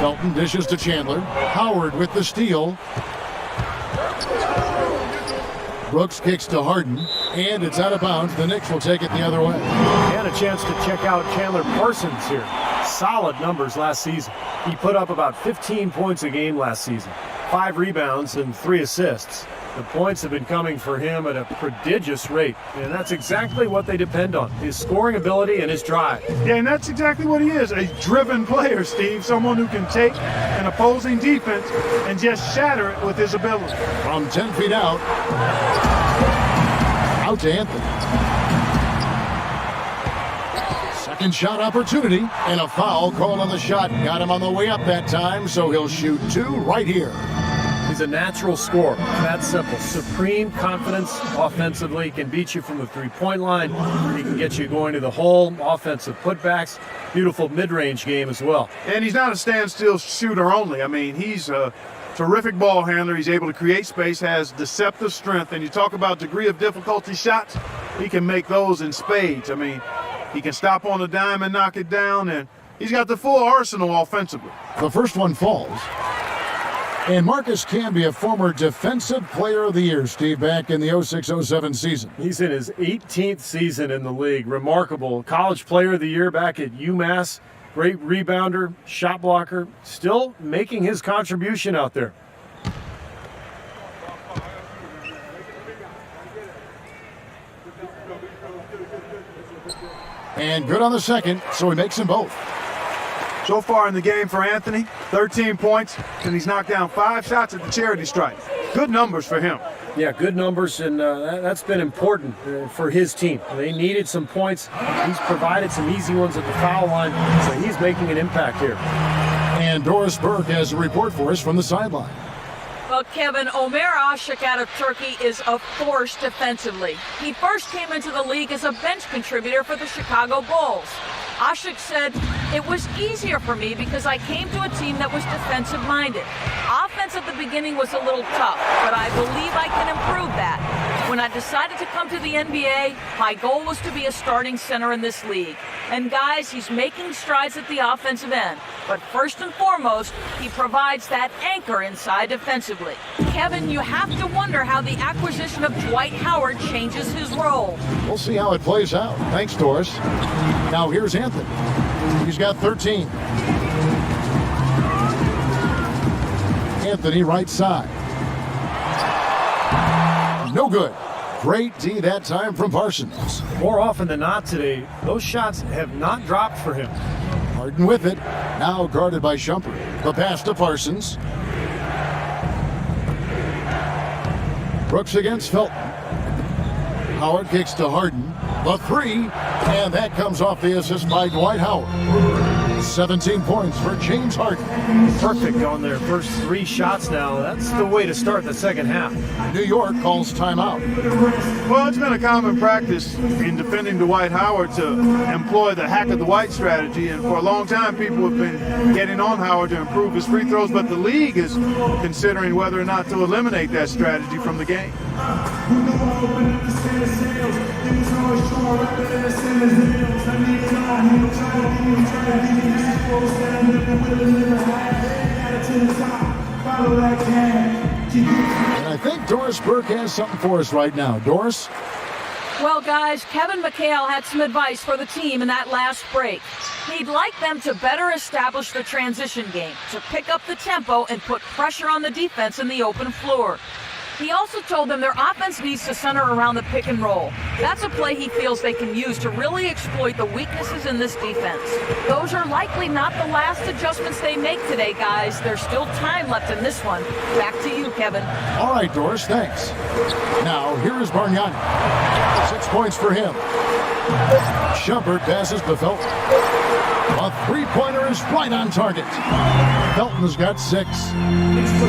Felton dishes to Chandler. Howard with the steal. Brooks kicks to Harden, and it's out of bounds. The Knicks will take it the other way. And a chance to check out Chandler Parsons here. Solid numbers last season. He put up about 15 points a game last season, 5 rebounds and 3 assists. The points have been coming for him at a prodigious rate, and that's exactly what they depend on, his scoring ability and his drive. Yeah, and that's exactly what he is, a driven player, Steve. Someone who can take an opposing defense and just shatter it with his ability. From 10 feet out. Out to Anthony. Second shot opportunity, and a foul called on the shot. Got him on the way up that time, so he'll shoot 2 right here. He's a natural scorer. That's simple. Supreme confidence offensively. Can beat you from the three-point line. He can get you going to the hole. Offensive putbacks. Beautiful mid-range game as well. And he's not a standstill shooter only. I mean, he's a terrific ball handler. He's able to create space, has deceptive strength. And you talk about degree of difficulty shots, he can make those in spades. I mean, he can stop on a dime and knock it down. And He's got the full arsenal offensively. The first one falls. And Marcus Camby, a former Defensive Player of the Year, Steve, back in the 06-07 season. He's in his 18th season in the league. Remarkable. College Player of the Year back at UMass. Great rebounder, shot blocker. Still making his contribution out there. And good on the second, so he makes them both. So far in the game for Anthony, 13 points, and he's knocked down 5 shots at the charity stripe. Good numbers for him. Yeah, good numbers, and that's been important for his team. They needed some points. He's provided some easy ones at the foul line, so he's making an impact here. And Doris Burke has a report for us from the sideline. Well, Kevin, Omer Ashik out of Turkey is a force defensively. He first came into the league as a bench contributor for the Chicago Bulls. Ashik said, "It was easier for me because I came to a team that was defensive-minded. Offense at the beginning was a little tough, but I believe I can improve that. When I decided to come to the NBA, my goal was to be a starting center in this league. And guys, he's making strides at the offensive end. But first and foremost, he provides that anchor inside defensively." Kevin, you have to wonder how the acquisition of Dwight Howard changes his role. We'll see how it plays out. Thanks, Doris. Now here's Anthony. He's got 13. Anthony, right side. No good. Great D that time from Parsons. More often than not today, those shots have not dropped for him. Harden with it. Now guarded by Shumpert. The pass to Parsons. Brooks against Felton. Howard kicks to Harden. The three. And that comes off the assist by Dwight Howard. 17 points for James Harden. Perfect on their first 3 shots now. That's the way to start the second half. New York calls timeout. Well, it's been a common practice in defending Dwight Howard to employ the hack of the white strategy, and for a long time people have been getting on Howard to improve his free throws, but the league is considering whether or not to eliminate that strategy from the game. And I think Doris Burke has something for us right now. Doris? Well, guys, Kevin McHale had some advice for the team in that last break. He'd like them to better establish the transition game, to pick up the tempo and put pressure on the defense in the open floor. He also told them their offense needs to center around the pick and roll. That's a play he feels they can use to really exploit the weaknesses in this defense. Those are likely not the last adjustments they make today, guys. There's still time left in this one. Back to you, Kevin. All right, Doris, thanks. Now, here is Bargnani. 6 points for him. Shumpert passes to Felton. A three-pointer is right on target. Felton's got 6.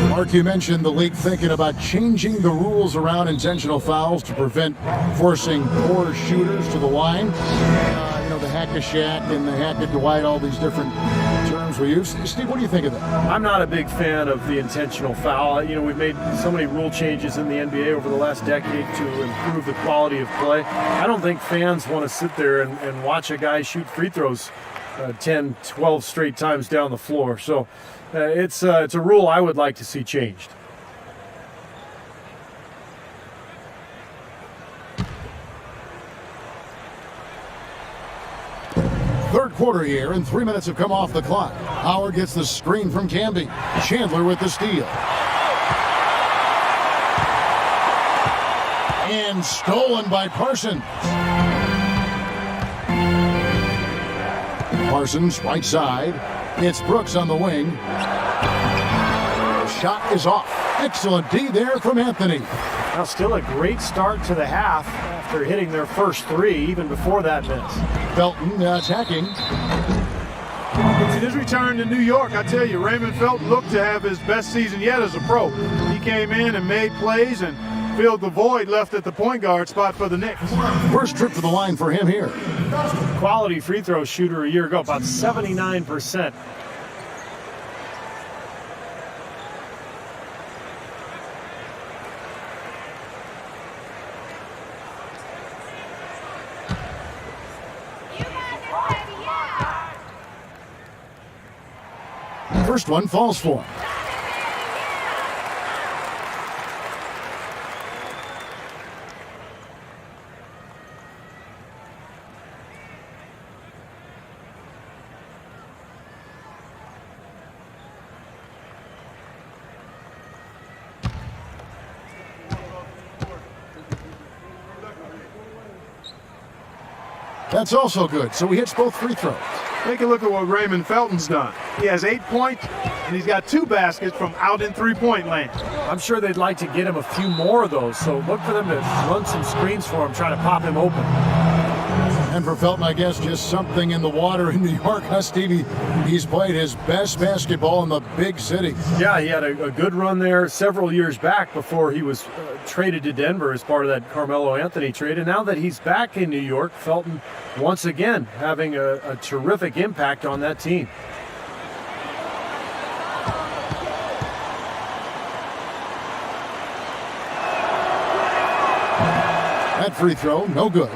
Mark, you mentioned the league thinking about changing the rules around intentional fouls to prevent forcing poor shooters to the line. The hack of Shaq and the hack of Dwight, all these different terms we use. Steve, what do you think of that? I'm not a big fan of the intentional foul. We've made so many rule changes in the NBA over the last decade to improve the quality of play. I don't think fans want to sit there and watch a guy shoot free throws 10, 12 straight times down the floor. So it's a rule I would like to see changed. Third quarter here, and 3 minutes have come off the clock. Howard gets the screen from Camby. Chandler with the steal. And stolen by Parsons. Parsons, right side. It's Brooks on the wing. Shot is off. Excellent D there from Anthony. Now still a great start to the half after hitting their first 3, even before that miss. Felton attacking. In his return to New York, I tell you, Raymond Felton looked to have his best season yet as a pro. He came in and made plays and filled the void left at the point guard spot for the Knicks. First trip to the line for him here. Quality free throw shooter a year ago, about 79%. First one falls for him. That's also good, so he hits both free throws. Take a look at what Raymond Felton's done. He has 8 points, and he's got 2 baskets from out in three-point land. I'm sure they'd like to get him a few more of those, so look for them to run some screens for him, try to pop him open. And for Felton, I guess just something in the water in New York, huh, Stevie? He's played his best basketball in the big city. Yeah, he had a good run there several years back before he was traded to Denver as part of that Carmelo Anthony trade. And now that he's back in New York, Felton once again having a terrific impact on that team. That free throw, no good.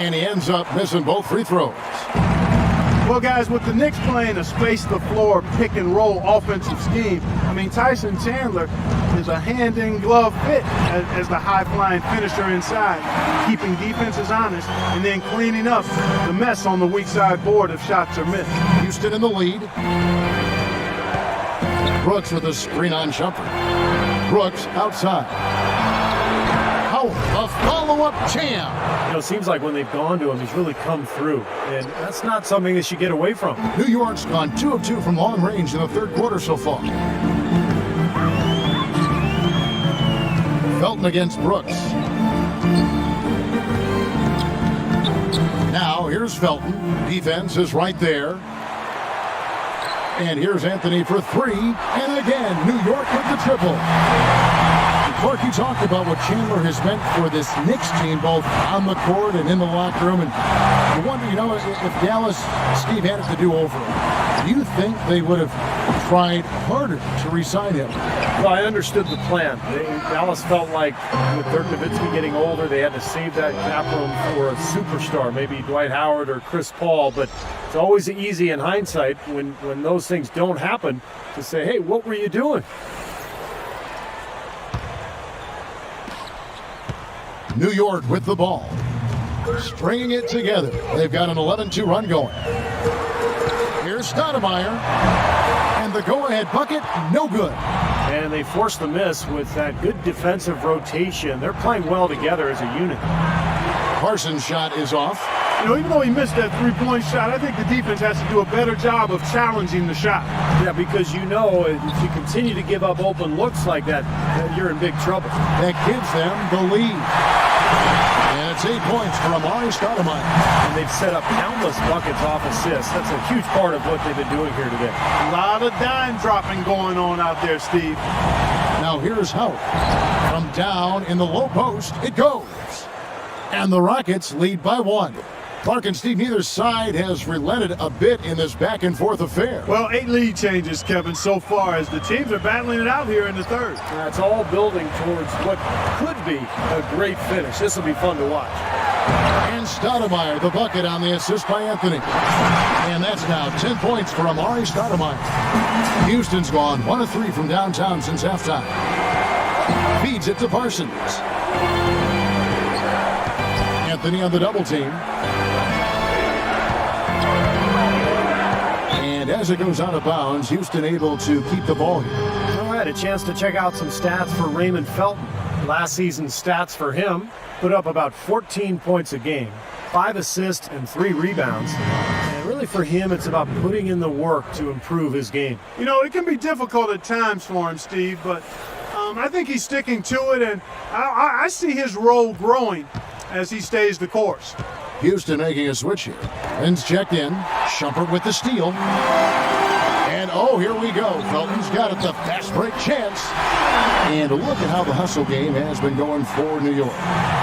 And he ends up missing both free throws. Well, guys, with the Knicks playing a space-the-floor pick-and-roll offensive scheme, I mean, Tyson Chandler is a hand-in-glove fit as the high-flying finisher inside, keeping defenses honest and then cleaning up the mess on the weak side board if shots are missed. Houston in the lead. Brooks with a screen on Shumpert. Brooks outside. Howard, a follow-up jam. You know, it seems like when they've gone to him, he's really come through. And that's not something they should get away from. New York's gone 2 of 2 from long range in the third quarter so far. Felton against Brooks. Now, here's Felton. Defense is right there. And here's Anthony for 3. And again, New York with the triple. Clark, you talked about what Chandler has meant for this Knicks team, both on the court and in the locker room. And you wonder, you know, if Dallas, Steve, had it to do over, do you think they would have tried harder to re-sign him? Well, I understood the plan. Dallas felt like with Dirk Nowitzki getting older, they had to save that cap room for a superstar, maybe Dwight Howard or Chris Paul. But it's always easy in hindsight when those things don't happen to say, hey, what were you doing? New York with the ball, stringing it together. They've got an 11-2 run going. Here's Stoudemire, and the go-ahead bucket, no good. And they forced the miss with that good defensive rotation. They're playing well together as a unit. Parsons' shot is off. You know, even though he missed that three-point shot, I think the defense has to do a better job of challenging the shot. Yeah, because you know if you continue to give up open looks like that, you're in big trouble. That gives them the lead. And it's 8 points for Amari Stoudemire. And they've set up countless buckets off assists. That's a huge part of what they've been doing here today. A lot of dime dropping going on out there, Steve. Now here's Howard. From down in the low post, it goes. And the Rockets lead by 1. Clark and Steve, neither side has relented a bit in this back-and-forth affair. Well, 8 lead changes, Kevin, so far as the teams are battling it out here in the third. That's all building towards what could be a great finish. This will be fun to watch. And Stoudemire, the bucket on the assist by Anthony. And that's now 10 points for Amari Stoudemire. Houston's gone 1 of 3 from downtown since halftime. Feeds it to Parsons. Anthony on the double team. And as it goes out of bounds, Houston able to keep the ball here. All right, a chance to check out some stats for Raymond Felton. Last season's stats for him put up about 14 points a game, 5 assists and 3 rebounds. And really for him, it's about putting in the work to improve his game. You know, it can be difficult at times for him, Steve, but I think he's sticking to it, and I see his role growing as he stays the course. Houston making a switch here. Ben's checked in. Shumpert with the steal. And oh, here we go. Felton's got it, the fast break chance. And look at how the hustle game has been going for New York.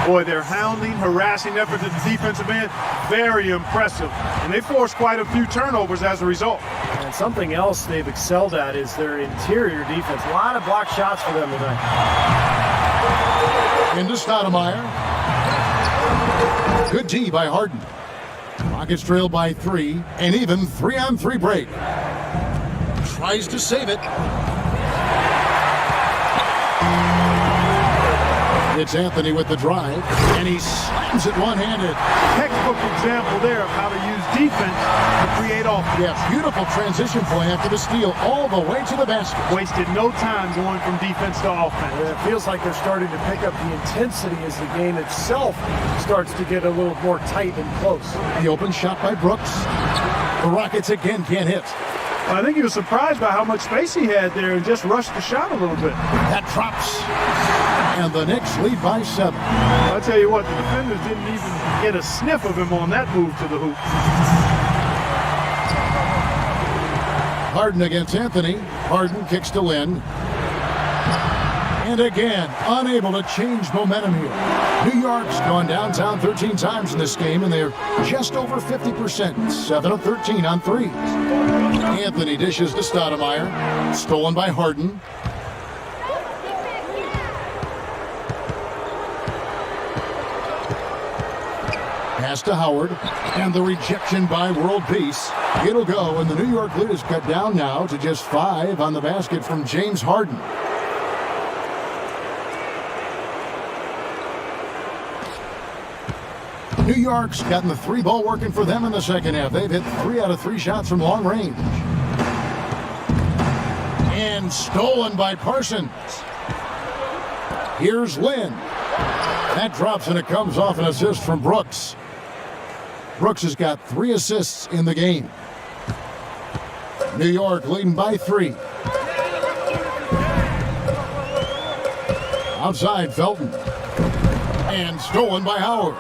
Boy, their hounding, harassing effort at the defensive end, very impressive. And they forced quite a few turnovers as a result. And something else they've excelled at is their interior defense. A lot of block shots for them tonight. Into Stoudemire. Good D by Harden. Rockets trail by 3, and even 3-on-3 break. Tries to save it. It's Anthony with the drive, and he slams it one-handed. Textbook example there of how to use defense to create offense. Yeah, beautiful transition play after the steal all the way to the basket. Wasted no time going from defense to offense. It feels like they're starting to pick up the intensity as the game itself starts to get a little more tight and close. The open shot by Brooks. The Rockets again can't hit. I think he was surprised by how much space he had there and just rushed the shot a little bit. That drops. And the Knicks lead by 7. I'll tell you what, the defenders didn't even get a sniff of him on that move to the hoop. Harden against Anthony. Harden kicks to Lynn. And again, unable to change momentum here. New York's gone downtown 13 times in this game, and they're just over 50%. 7 of 13 on threes. Anthony dishes to Stoudemire. Stolen by Harden. Pass to Howard, and the rejection by World Peace. It'll go, and the New York lead is cut down now to just 5 on the basket from James Harden. New York's gotten the 3-ball working for them in the second half. They've hit 3 out of 3 shots from long range. And stolen by Parsons. Here's Lynn. That drops, and it comes off an assist from Brooks. Brooks has got 3 assists in the game. New York leading by 3. Outside, Felton. And stolen by Howard.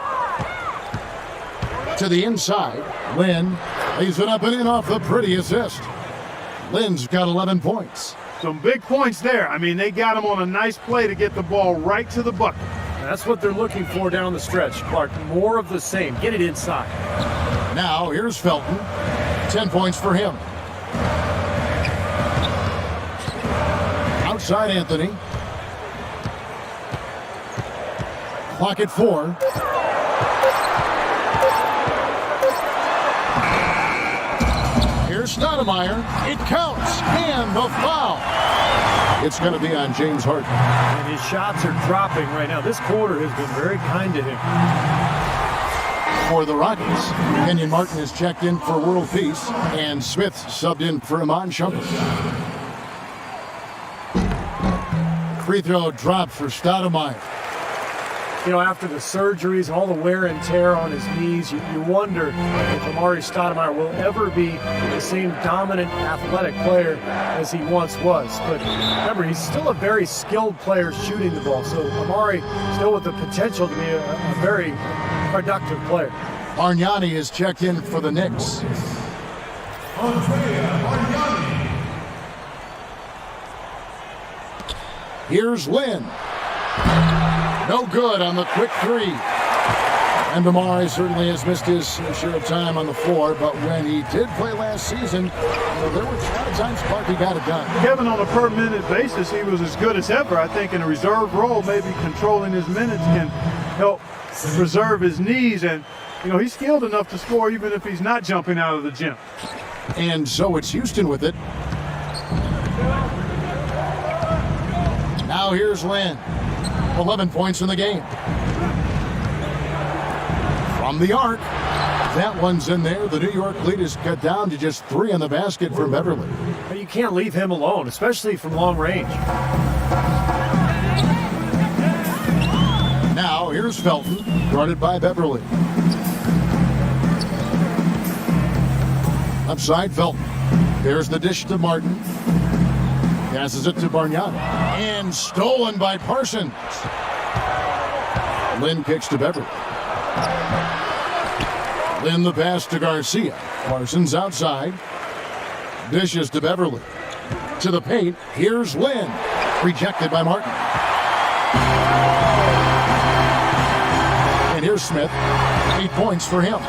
To the inside, Lynn lays it up and in off the pretty assist. Lynn's got 11 points. Some big points there. I mean, they got him on a nice play to get the ball right to the bucket. That's what they're looking for down the stretch, Clark. More of the same. Get it inside. Now, here's Felton. 10 points for him. Outside, Anthony. Clock at 4. Here's Stoudemire. It counts. And the foul. It's going to be on James Harden. And his shots are dropping right now. This quarter has been very kind to him. For the Rockets, Kenyon Martin is checked in for World Peace, and Smith subbed in for Iman Shumpert. Free throw drop for Stoudemire. You know, after the surgeries, all the wear and tear on his knees, you wonder if Amari Stoudemire will ever be the same dominant athletic player as he once was. But remember, he's still a very skilled player shooting the ball. So Amari still with the potential to be a very productive player. Bargnani is checked in for the Knicks. Here's Lynn. No good on the quick 3. And Amari certainly has missed his share of time on the floor, but when he did play last season, there were a lot of times Clark he got it done. Kevin, on a per-minute basis, he was as good as ever. I think in a reserve role, maybe controlling his minutes can help preserve his knees. And, you know, he's skilled enough to score even if he's not jumping out of the gym. And so it's Houston with it. Now here's Lynn. 11 points in the game. From the arc. That one's in there. The New York lead is cut down to just 3 on the basket for Beverly. You can't leave him alone, especially from long range. Now here's Felton, guarded by Beverly. Upside, Felton. There's the dish to Martin. Passes it to Bargnani. And stolen by Parsons. Lynn kicks to Beverly. Lynn the pass to Garcia. Parsons outside. Dishes to Beverly. To the paint. Here's Lynn. Rejected by Martin. And here's Smith. 8 points for him.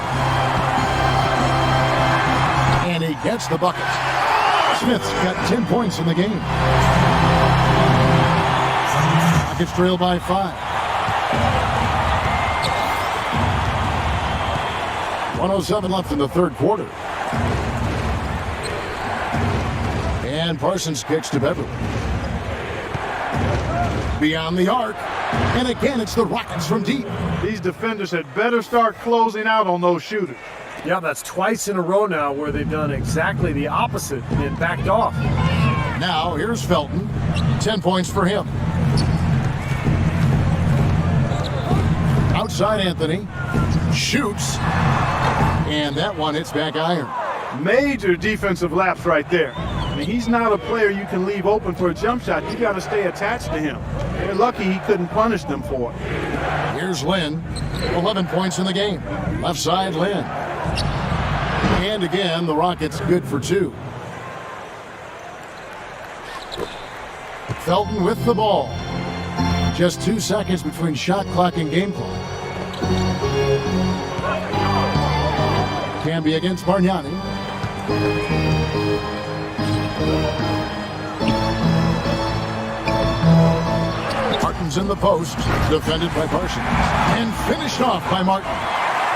And he gets the bucket. Smith's got 10 points in the game. Rockets trail by 5. 1:07 left in the third quarter. And Parsons kicks to Beverly. Beyond the arc. And again, it's the Rockets from deep. These defenders had better start closing out on those shooters. Yeah, that's twice in a row now where they've done exactly the opposite and backed off. Now, here's Felton. 10 points for him. Outside Anthony. Shoots. And that one hits back iron. Major defensive lapse right there. I mean, he's not a player you can leave open for a jump shot. You got to stay attached to him. They're lucky he couldn't punish them for it. Here's Lynn. 11 points in the game. Left side, Lynn. And again, the Rockets good for 2. Felton with the ball. Just 2 seconds between shot clock and game clock. Can be against Bargnani. Martin's in the post, defended by Parsons, and finished off by Martin.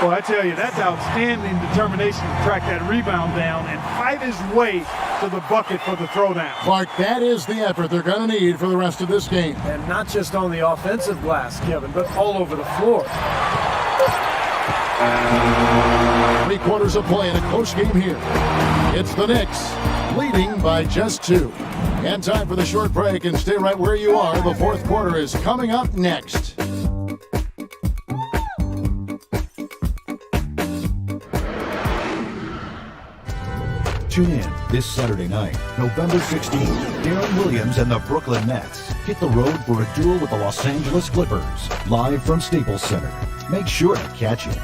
Well, I tell you, that's outstanding determination to track that rebound down and fight his way to the bucket for the throwdown. Clark, that is the effort they're going to need for the rest of this game. And not just on the offensive glass, Kevin, but all over the floor. 3 quarters of play in a close game here. It's the Knicks leading by just 2. And time for the short break, and stay right where you are. The fourth quarter is coming up next. Tune in this Saturday night, November 16th. Darren Williams and the Brooklyn Nets hit the road for a duel with the Los Angeles Clippers, live from Staples Center. Make sure to catch it.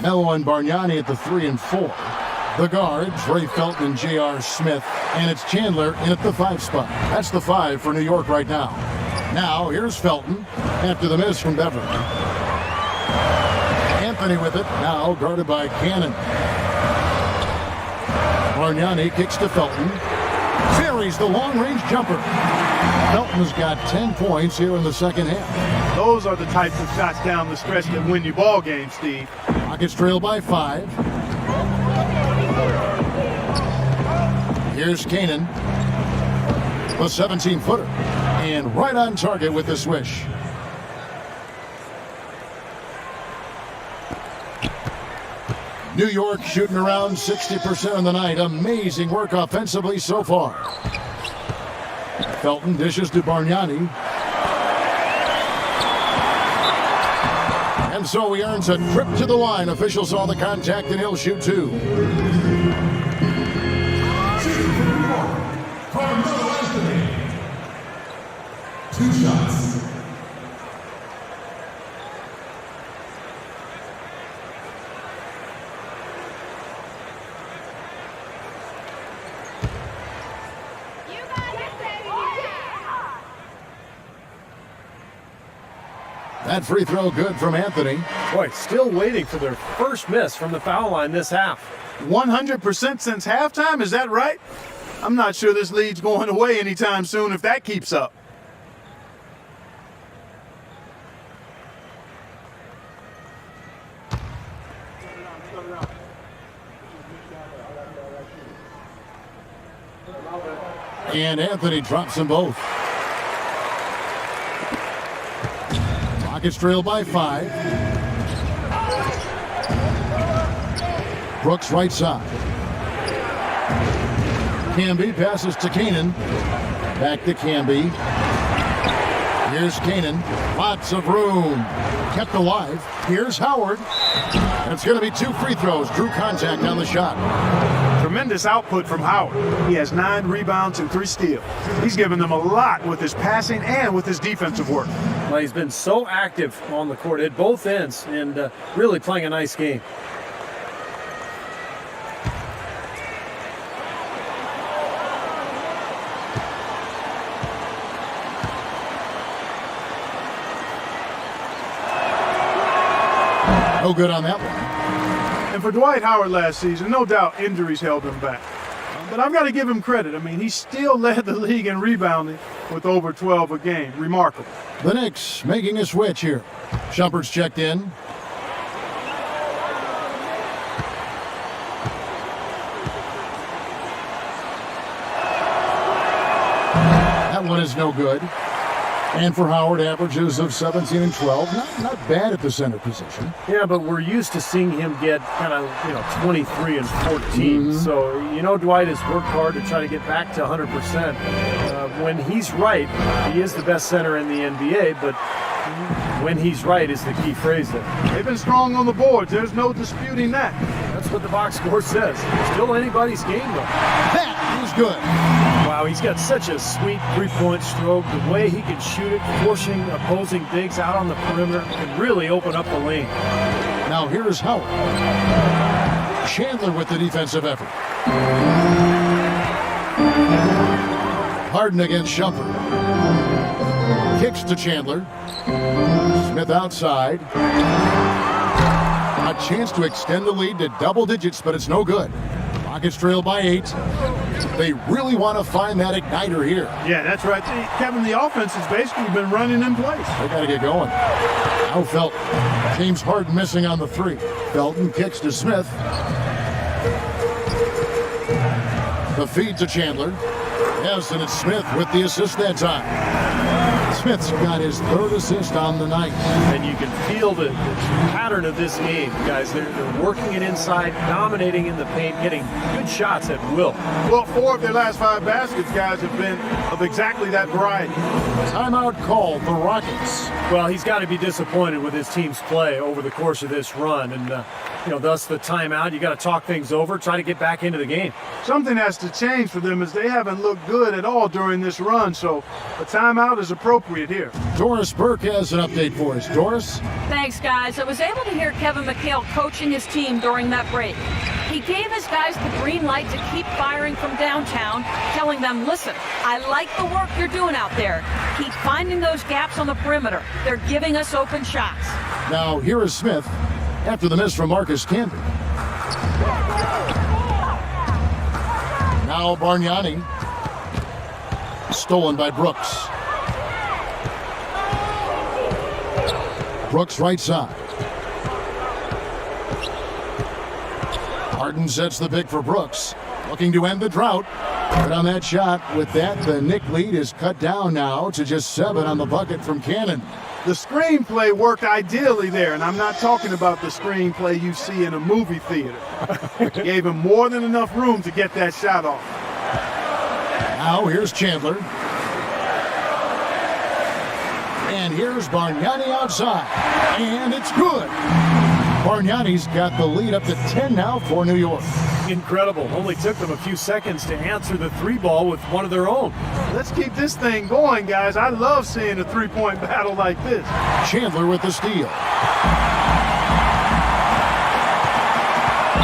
Melo and Bargnani at the 3 and 4. The guards, Ray Felton and J.R. Smith. And it's Chandler in at the 5 spot. That's the 5 for New York right now. Now, here's Felton after the miss from Beverly. Anthony with it, now guarded by Cannon. Bargnani kicks to Felton. Carries the long-range jumper. Felton's got 10 points here in the second half. Those are the types of shots down the stretch that win you ball games, Steve. Rockets trail by 5. Here's Cannon. The 17-footer. And right on target with the swish. New York shooting around 60% on the night. Amazing work offensively so far. Felton dishes to Bargnani. And so he earns a trip to the line. Officials saw the contact and he'll shoot 2. Two shots. That free throw good from Anthony. Boy, still waiting for their first miss from the foul line this half. 100% since halftime, is that right? I'm not sure this lead's going away anytime soon if that keeps up. And Anthony drops them both. Rockets trail by 5. Brooks right side. Camby passes to Cannon. Back to Canby. Here's Kanan. Lots of room. Kept alive. Here's Howard. And it's going to be 2 free throws. Drew contact on the shot. Tremendous output from Howard. He has 9 rebounds and 3 steals. He's given them a lot with his passing and with his defensive work. Well, he's been so active on the court at both ends and really playing a nice game. No good on that one. And for Dwight Howard last season, no doubt injuries held him back. But I've got to give him credit. I mean, he still led the league in rebounding with over 12 a game. Remarkable. The Knicks making a switch here. Shumpert's checked in. That one is no good. And for Howard, averages of 17 and 12. Not bad at the center position. Yeah, but we're used to seeing him get kind of, 23 and 14. So, Dwight has worked hard to try to get back to 100%. When he's right, he is the best center in the NBA, but when he's right is the key phrase there. They've been strong on the boards. There's no disputing that. That's what the box score says. Still anybody's game, though. That is good. Wow, he's got such a sweet three-point stroke. The way he can shoot it, forcing opposing bigs out on the perimeter, can really open up the lane. Now here's Howard. Chandler with the defensive effort. Harden against Shumpert. Kicks to Chandler. Smith outside. A chance to extend the lead to double digits, but it's no good. Rockets trail by 8. They really want to find that igniter here. Yeah, that's right. Kevin, the offense has basically been running in place. They got to get going. Now Felton. James Harden missing on the 3. Felton kicks to Smith. The feed to Chandler. Yes, and it's Smith with the assist that time. Smith's got his 3rd assist on the night. And you can feel the pattern of this game, guys. They're working it inside, dominating in the paint, getting good shots at will. Well, 4 of their last 5 baskets, guys, have been of exactly that variety. Timeout called the Rockets. Well, he's got to be disappointed with his team's play over the course of this run. And, thus the timeout. You got to talk things over, try to get back into the game. Something has to change for them as they haven't looked good at all during this run. So a timeout is appropriate here. Doris Burke has an update for us. Doris? Thanks, guys. I was able to hear Kevin McHale coaching his team during that break. He gave his guys the green light to keep firing from downtown, telling them, listen, I like the work you're doing out there. Keep finding those gaps on the perimeter. They're giving us open shots. Now here is Smith after the miss from Marcus Camby. Now Bargnani. Stolen by Brooks. Brooks right side. Harden sets the pick for Brooks. Looking to end the drought. But on that shot, with that, the Knick lead is cut down now to just 7 on the bucket from Cannon. The screenplay worked ideally there, and I'm not talking about the screenplay you see in a movie theater. Gave him more than enough room to get that shot off. Now here's Chandler. And here's Bargnani outside. And it's good. Bargnani's got the lead up to 10 now for New York. Incredible. Only took them a few seconds to answer the 3-ball with one of their own. Let's keep this thing going, guys. I love seeing a 3-point battle like this. Chandler with the steal.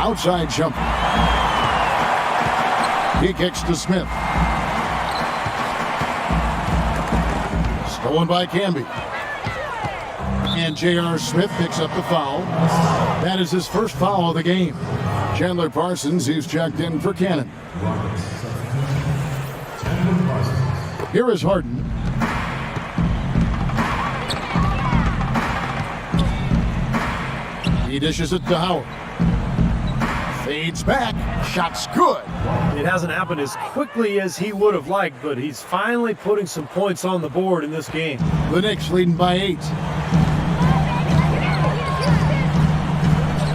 Outside jumper. He kicks to Smith. Stolen by Camby. And J.R. Smith picks up the foul. That is his first foul of the game. Chandler Parsons, who's checked in for Cannon. Here is Harden. He dishes it to Howard. Fades back. Shot's good. It hasn't happened as quickly as he would have liked, but he's finally putting some points on the board in this game. The Knicks leading by 8.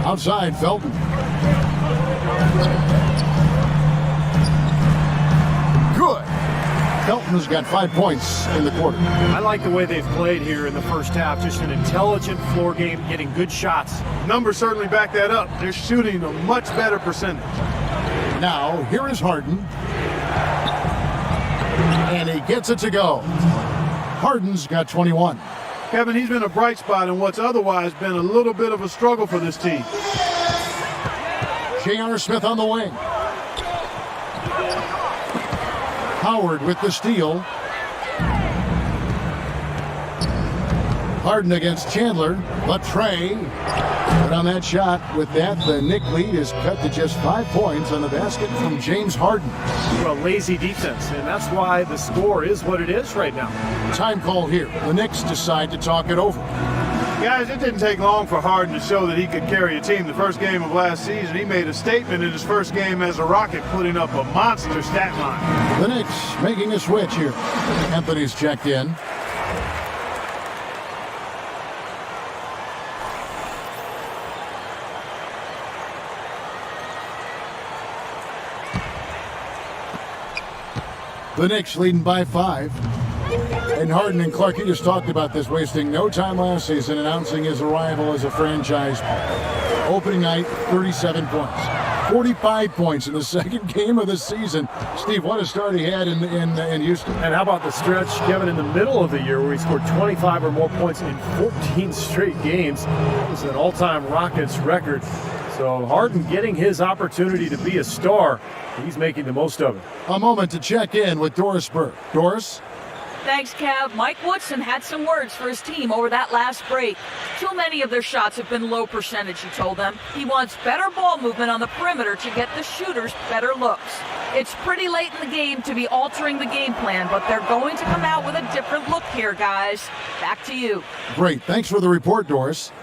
Outside, Felton. Good. Felton's got 5 points in the quarter. I like the way they've played here in the first half. Just an intelligent floor game, getting good shots. Numbers certainly back that up. They're shooting a much better percentage. Now, here is Harden. And he gets it to go. Harden's got 21. Kevin, he's been a bright spot in what's otherwise been a little bit of a struggle for this team. J.R. Smith on the wing. Howard with the steal. Harden against Chandler, but Trey put on that shot. With that, the Knick lead is cut to just 5 points on the basket from James Harden. Well, lazy defense, and that's why the score is what it is right now. Time call here. The Knicks decide to talk it over. Guys, it didn't take long for Harden to show that he could carry a team. The first game of last season, he made a statement in his first game as a Rocket, putting up a monster stat line. The Knicks making a switch here. Anthony's checked in. The Knicks leading by 5. And Harden and Clark, you just talked about this, wasting no time last season announcing his arrival as a franchise player. Opening night, 37 points. 45 points in the second game of the season. Steve, what a start he had in Houston. And how about the stretch, Kevin, in the middle of the year where he scored 25 or more points in 14 straight games? It was an all-time Rockets record. So Harden getting his opportunity to be a star. He's making the most of it. A moment to check in with Doris Burke. Doris? Thanks, Kev. Mike Woodson had some words for his team over that last break. Too many of their shots have been low percentage, he told them. He wants better ball movement on the perimeter to get the shooters better looks. It's pretty late in the game to be altering the game plan, but they're going to come out with a different look here, guys. Back to you. Great. Thanks for the report, Doris.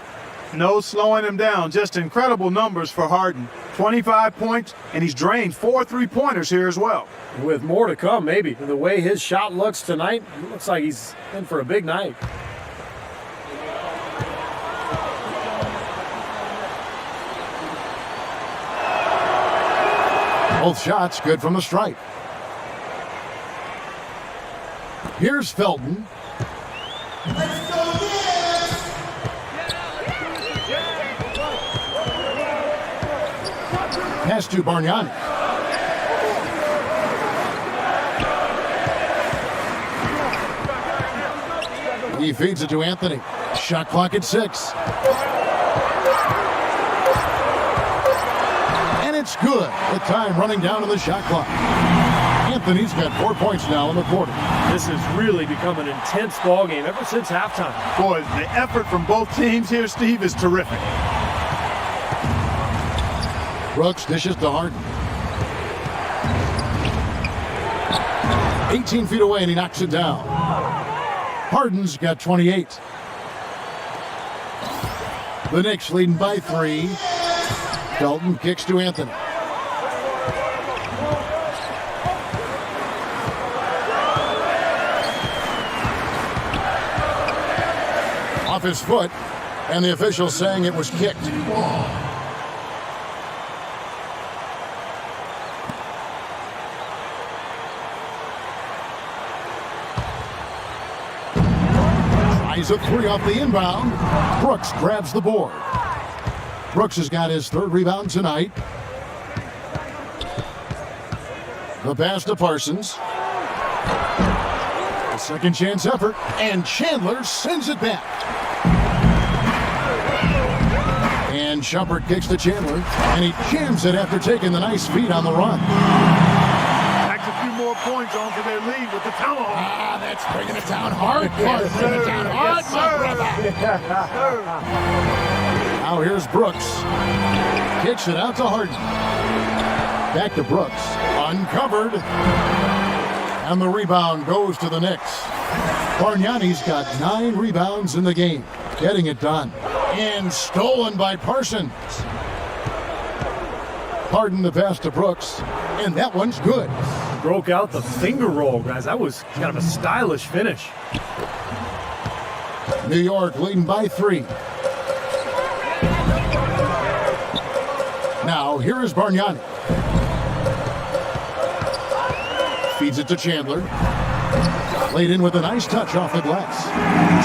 No slowing him down. Just incredible numbers for Harden. 25 points, and he's drained 4 3-pointers here as well. With more to come, maybe. The way his shot looks tonight, it looks like he's in for a big night. Both shots good from the stripe. Here's Felton. Let's go Knicks! Pass to Bargnani. He feeds it to Anthony. Shot clock at 6. And it's good. The time running down to the shot clock. Anthony's got 4 points now in the quarter. This has really become an intense ball game ever since halftime. Boy, the effort from both teams here, Steve, is terrific. Brooks dishes to Harden. 18 feet away, and he knocks it down. Harden's got 28. The Knicks leading by 3. Felton kicks to Anthony. Off his foot, and the official saying it was kicked. Tries a 3 off the inbound. Brooks grabs the board. Brooks has got his 3rd rebound tonight. The pass to Parsons. A second chance effort, and Chandler sends it back. And Shumpert kicks to Chandler, and he jams it after taking the nice feed on the run. Backs a few more points onto their lead with the tomahawk. Ah, that's bringing it down hard. Bringing it down hard, my brother. Now here's Brooks. Kicks it out to Harden. Back to Brooks. Uncovered. And the rebound goes to the Knicks. Bargnani's got 9 rebounds in the game. Getting it done. And stolen by Parsons. Harden the pass to Brooks. And that one's good. Broke out the finger roll, guys. That was kind of a stylish finish. New York leading by 3. Now, here is Bargnani. Feeds it to Chandler. Laid in with a nice touch off the glass.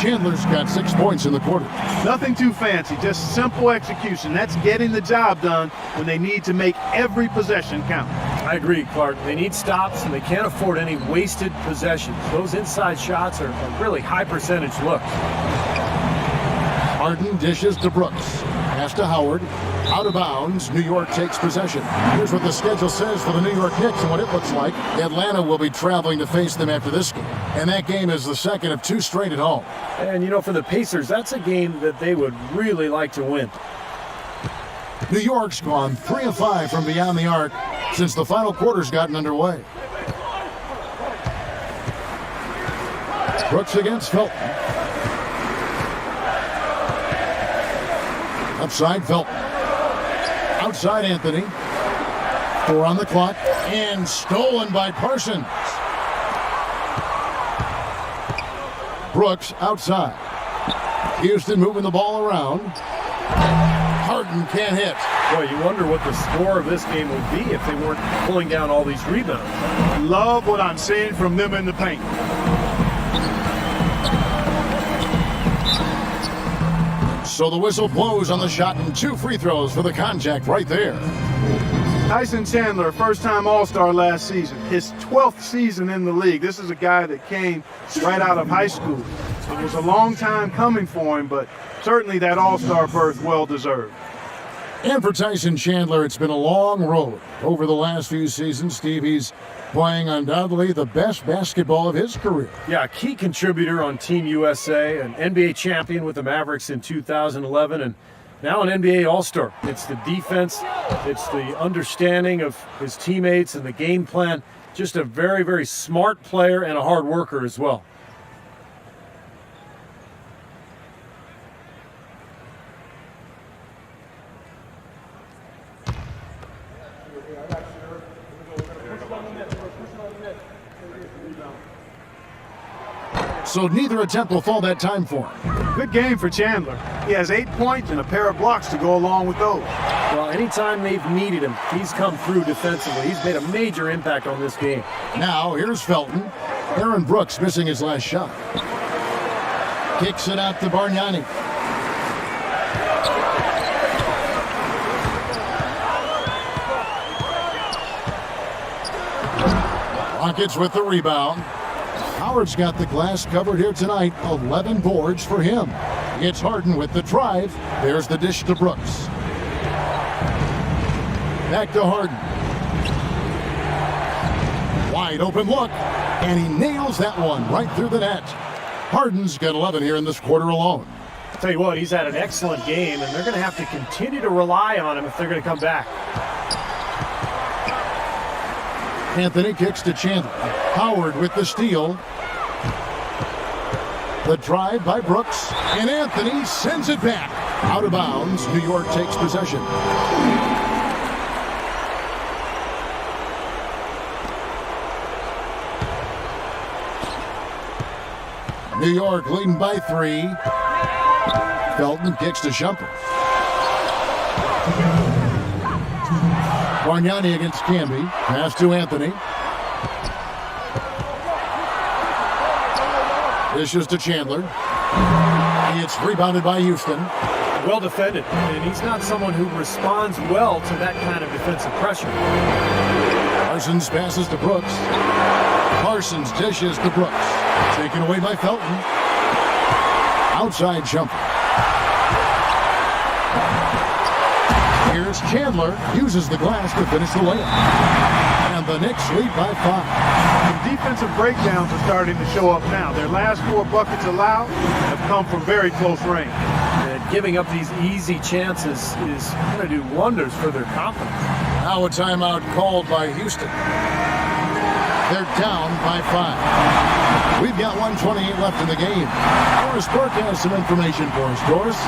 Chandler's got 6 points in the quarter. Nothing too fancy, just simple execution. That's getting the job done when they need to make every possession count. I agree, Clark. They need stops, and they can't afford any wasted possessions. Those inside shots are really high percentage looks. Harden dishes to Brooks. Pass to Howard. Out of bounds. New York takes possession. Here's what the schedule says for the New York Knicks and what it looks like. Atlanta will be traveling to face them after this game. And that game is the second of 2 straight at home. And, you know, for the Pacers, that's a game that they would really like to win. New York's gone 3 of 5 from beyond the arc since the final quarter's gotten underway. Brooks against Felton. Upside Felton. Outside Anthony. 4 on the clock. And stolen by Parsons. Brooks outside. Houston moving the ball around. Harden can't hit. Boy, you wonder what the score of this game would be if they weren't pulling down all these rebounds. Love what I'm seeing from them in the paint. So the whistle blows on the shot and 2 free throws for the contact right there. Tyson Chandler, first-time All-Star last season. His 12th season in the league. This is a guy that came right out of high school. It was a long time coming for him, but certainly that All-Star berth well-deserved. And for Tyson Chandler, it's been a long road over the last few seasons. Steve, he's playing undoubtedly the best basketball of his career. Yeah, a key contributor on Team USA, an NBA champion with the Mavericks in 2011, and now an NBA All-Star. It's the defense, it's the understanding of his teammates and the game plan. Just a very, very smart player and a hard worker as well. So neither attempt will fall that time for him. Good game for Chandler. He has 8 points and a pair of blocks to go along with those. Well, anytime they've needed him, he's come through defensively. He's made a major impact on this game. Now here's Felton. Aaron Brooks missing his last shot. Kicks it out to Bargnani. Rockets with the rebound. Howard's got the glass covered here tonight. 11 boards for him. It's Harden with the drive. There's the dish to Brooks. Back to Harden. Wide open look. And he nails that one right through the net. Harden's got 11 here in this quarter alone. I'll tell you what, he's had an excellent game, and they're going to have to continue to rely on him if they're going to come back. Anthony kicks to Chandler. Howard with the steal. The drive by Brooks. And Anthony sends it back. Out of bounds. New York takes possession. New York leading by 3. Felton kicks to Shumpert. Bargnani against Camby. Pass to Anthony. Dishes to Chandler. It's rebounded by Houston. Well defended, and he's not someone who responds well to that kind of defensive pressure. Parsons passes to Brooks. Parsons dishes to Brooks. Taken away by Felton. Outside jumper. Here's Chandler. Uses the glass to finish the layup. And the Knicks lead by 5. The defensive breakdowns are starting to show up now. Their last 4 buckets allowed have come from very close range. And giving up these easy chances is going to do wonders for their confidence. Now a timeout called by Houston. They're down by 5. We've got 1:28 left in the game. Doris Burke has some information for us. Doris?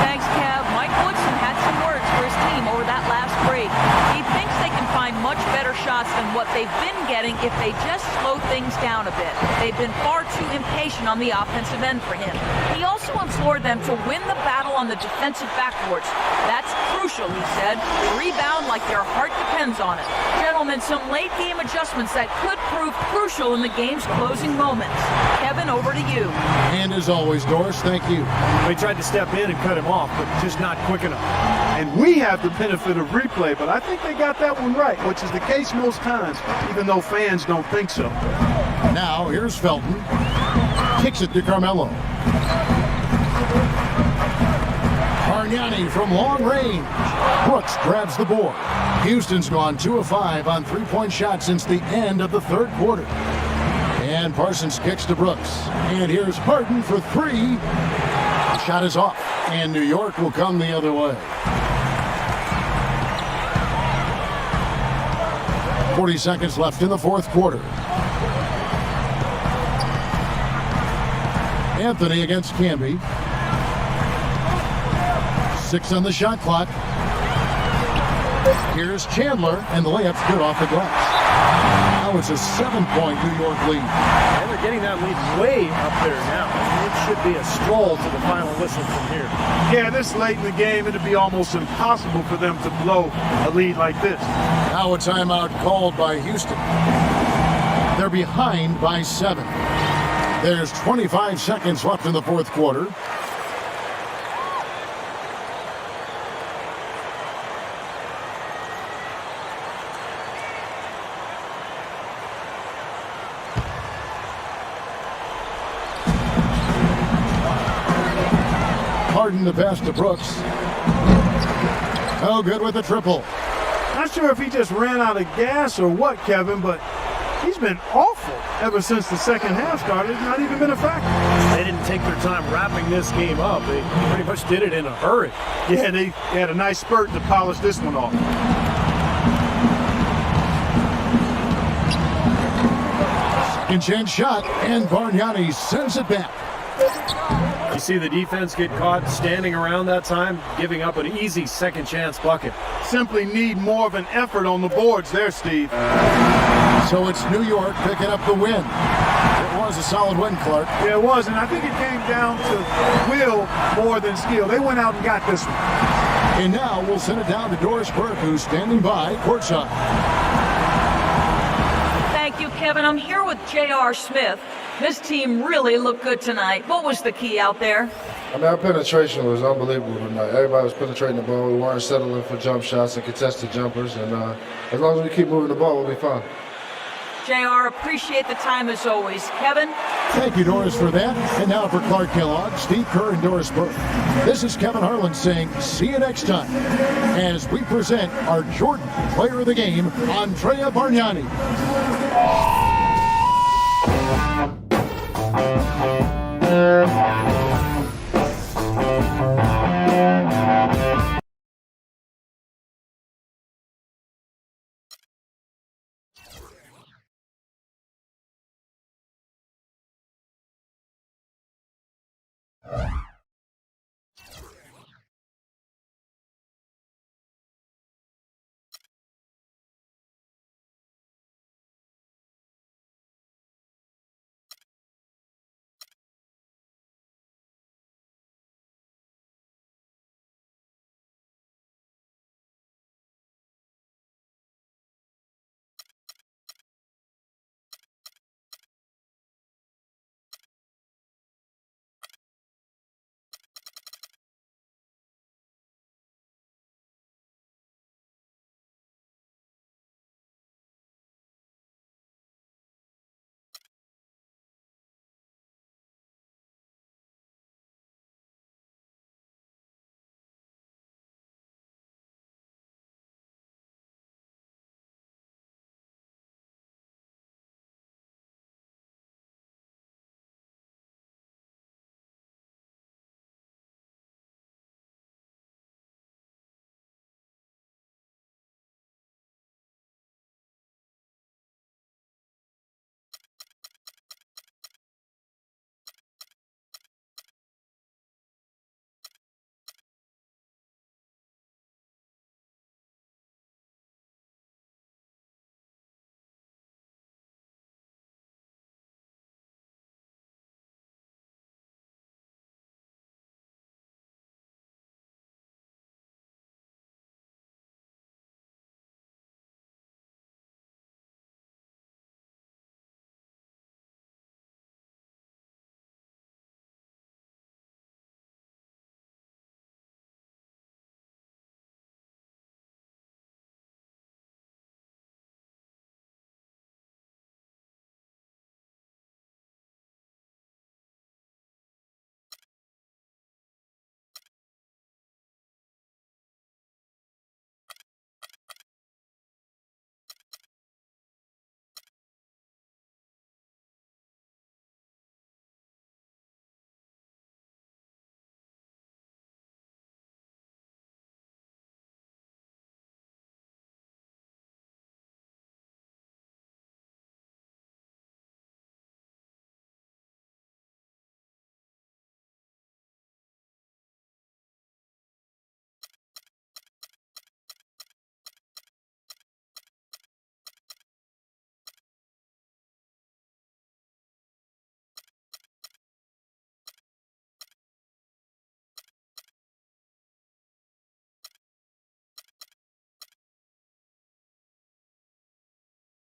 Thanks, Kev. Mike Woodson had some words for his team over that last break. He thinks they can find much better shots shots than what they've been getting if they just slow things down a bit. They've been far too impatient on the offensive end for him. He also implored them to win the battle on the defensive backboards. That's crucial, he said. Rebound like their heart depends on it. Gentlemen, some late game adjustments that could prove crucial in the game's closing moments. Kevin, over to you. And as always, Doris, thank you. They tried to step in and cut him off, but just not quick enough. And we have the benefit of replay, but I think they got that one right, which is the case most times, even though fans don't think so. Now, here's Felton. Kicks it to Carmelo. Bargnani from long range. Brooks grabs the board. Houston's gone 2 of 5 on three-point shots since the end of the third quarter. And Parsons kicks to Brooks. And here's Harden for 3. The shot is off. And New York will come the other way. 40 seconds left in the fourth quarter. Anthony against Camby. 6 on the shot clock. Here's Chandler, and the layup's good off the glass. Now it's a 7-point New York lead. And they're getting that lead way up there now. It should be a stroll to the final whistle from here. Yeah, this late in the game, it'd be almost impossible for them to blow a lead like this. Now a timeout called by Houston. They're behind by 7. There's 25 seconds left in the fourth quarter. Harden the pass to Brooks. Oh, good with the triple. Not sure if he just ran out of gas or what, Kevin, but he's been awful ever since the second half started. It's not even been a factor. They didn't take their time wrapping this game up. They pretty much did it in a hurry. Yeah, they had a nice spurt to polish this one off. Second chance shot, and Bargnani sends it back. You see the defense get caught standing around that time, giving up an easy second chance bucket. Simply need more of an effort on the boards there, Steve. So it's New York picking up the win. It was a solid win, Clark. Yeah, it was, and I think it came down to will more than skill. They went out and got this one. And now we'll send it down to Doris Burke, who's standing by courtside. Thank you, Kevin. I'm here with J.R. Smith. This team really looked good tonight. What was the key out there? I mean, our penetration was unbelievable tonight. Everybody was penetrating the ball. We weren't settling for jump shots and contested jumpers. And as long as we keep moving the ball, we'll be fine. JR, appreciate the time as always. Kevin? Thank you, Doris, for that. And now for Clark Kellogg, Steve Kerr, and Doris Burke. This is Kevin Harlan saying see you next time as we present our Jordan Player of the Game, Andrea Bargnani.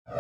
If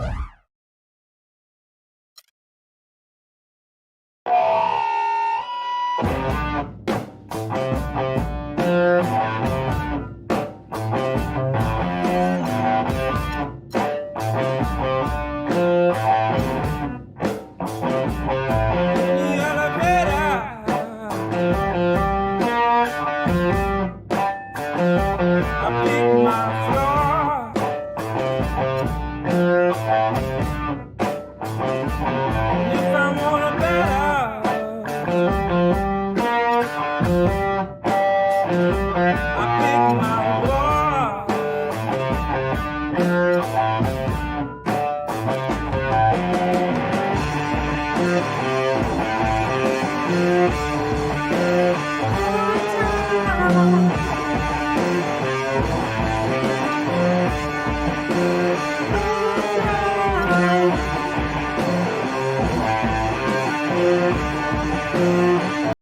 I want a better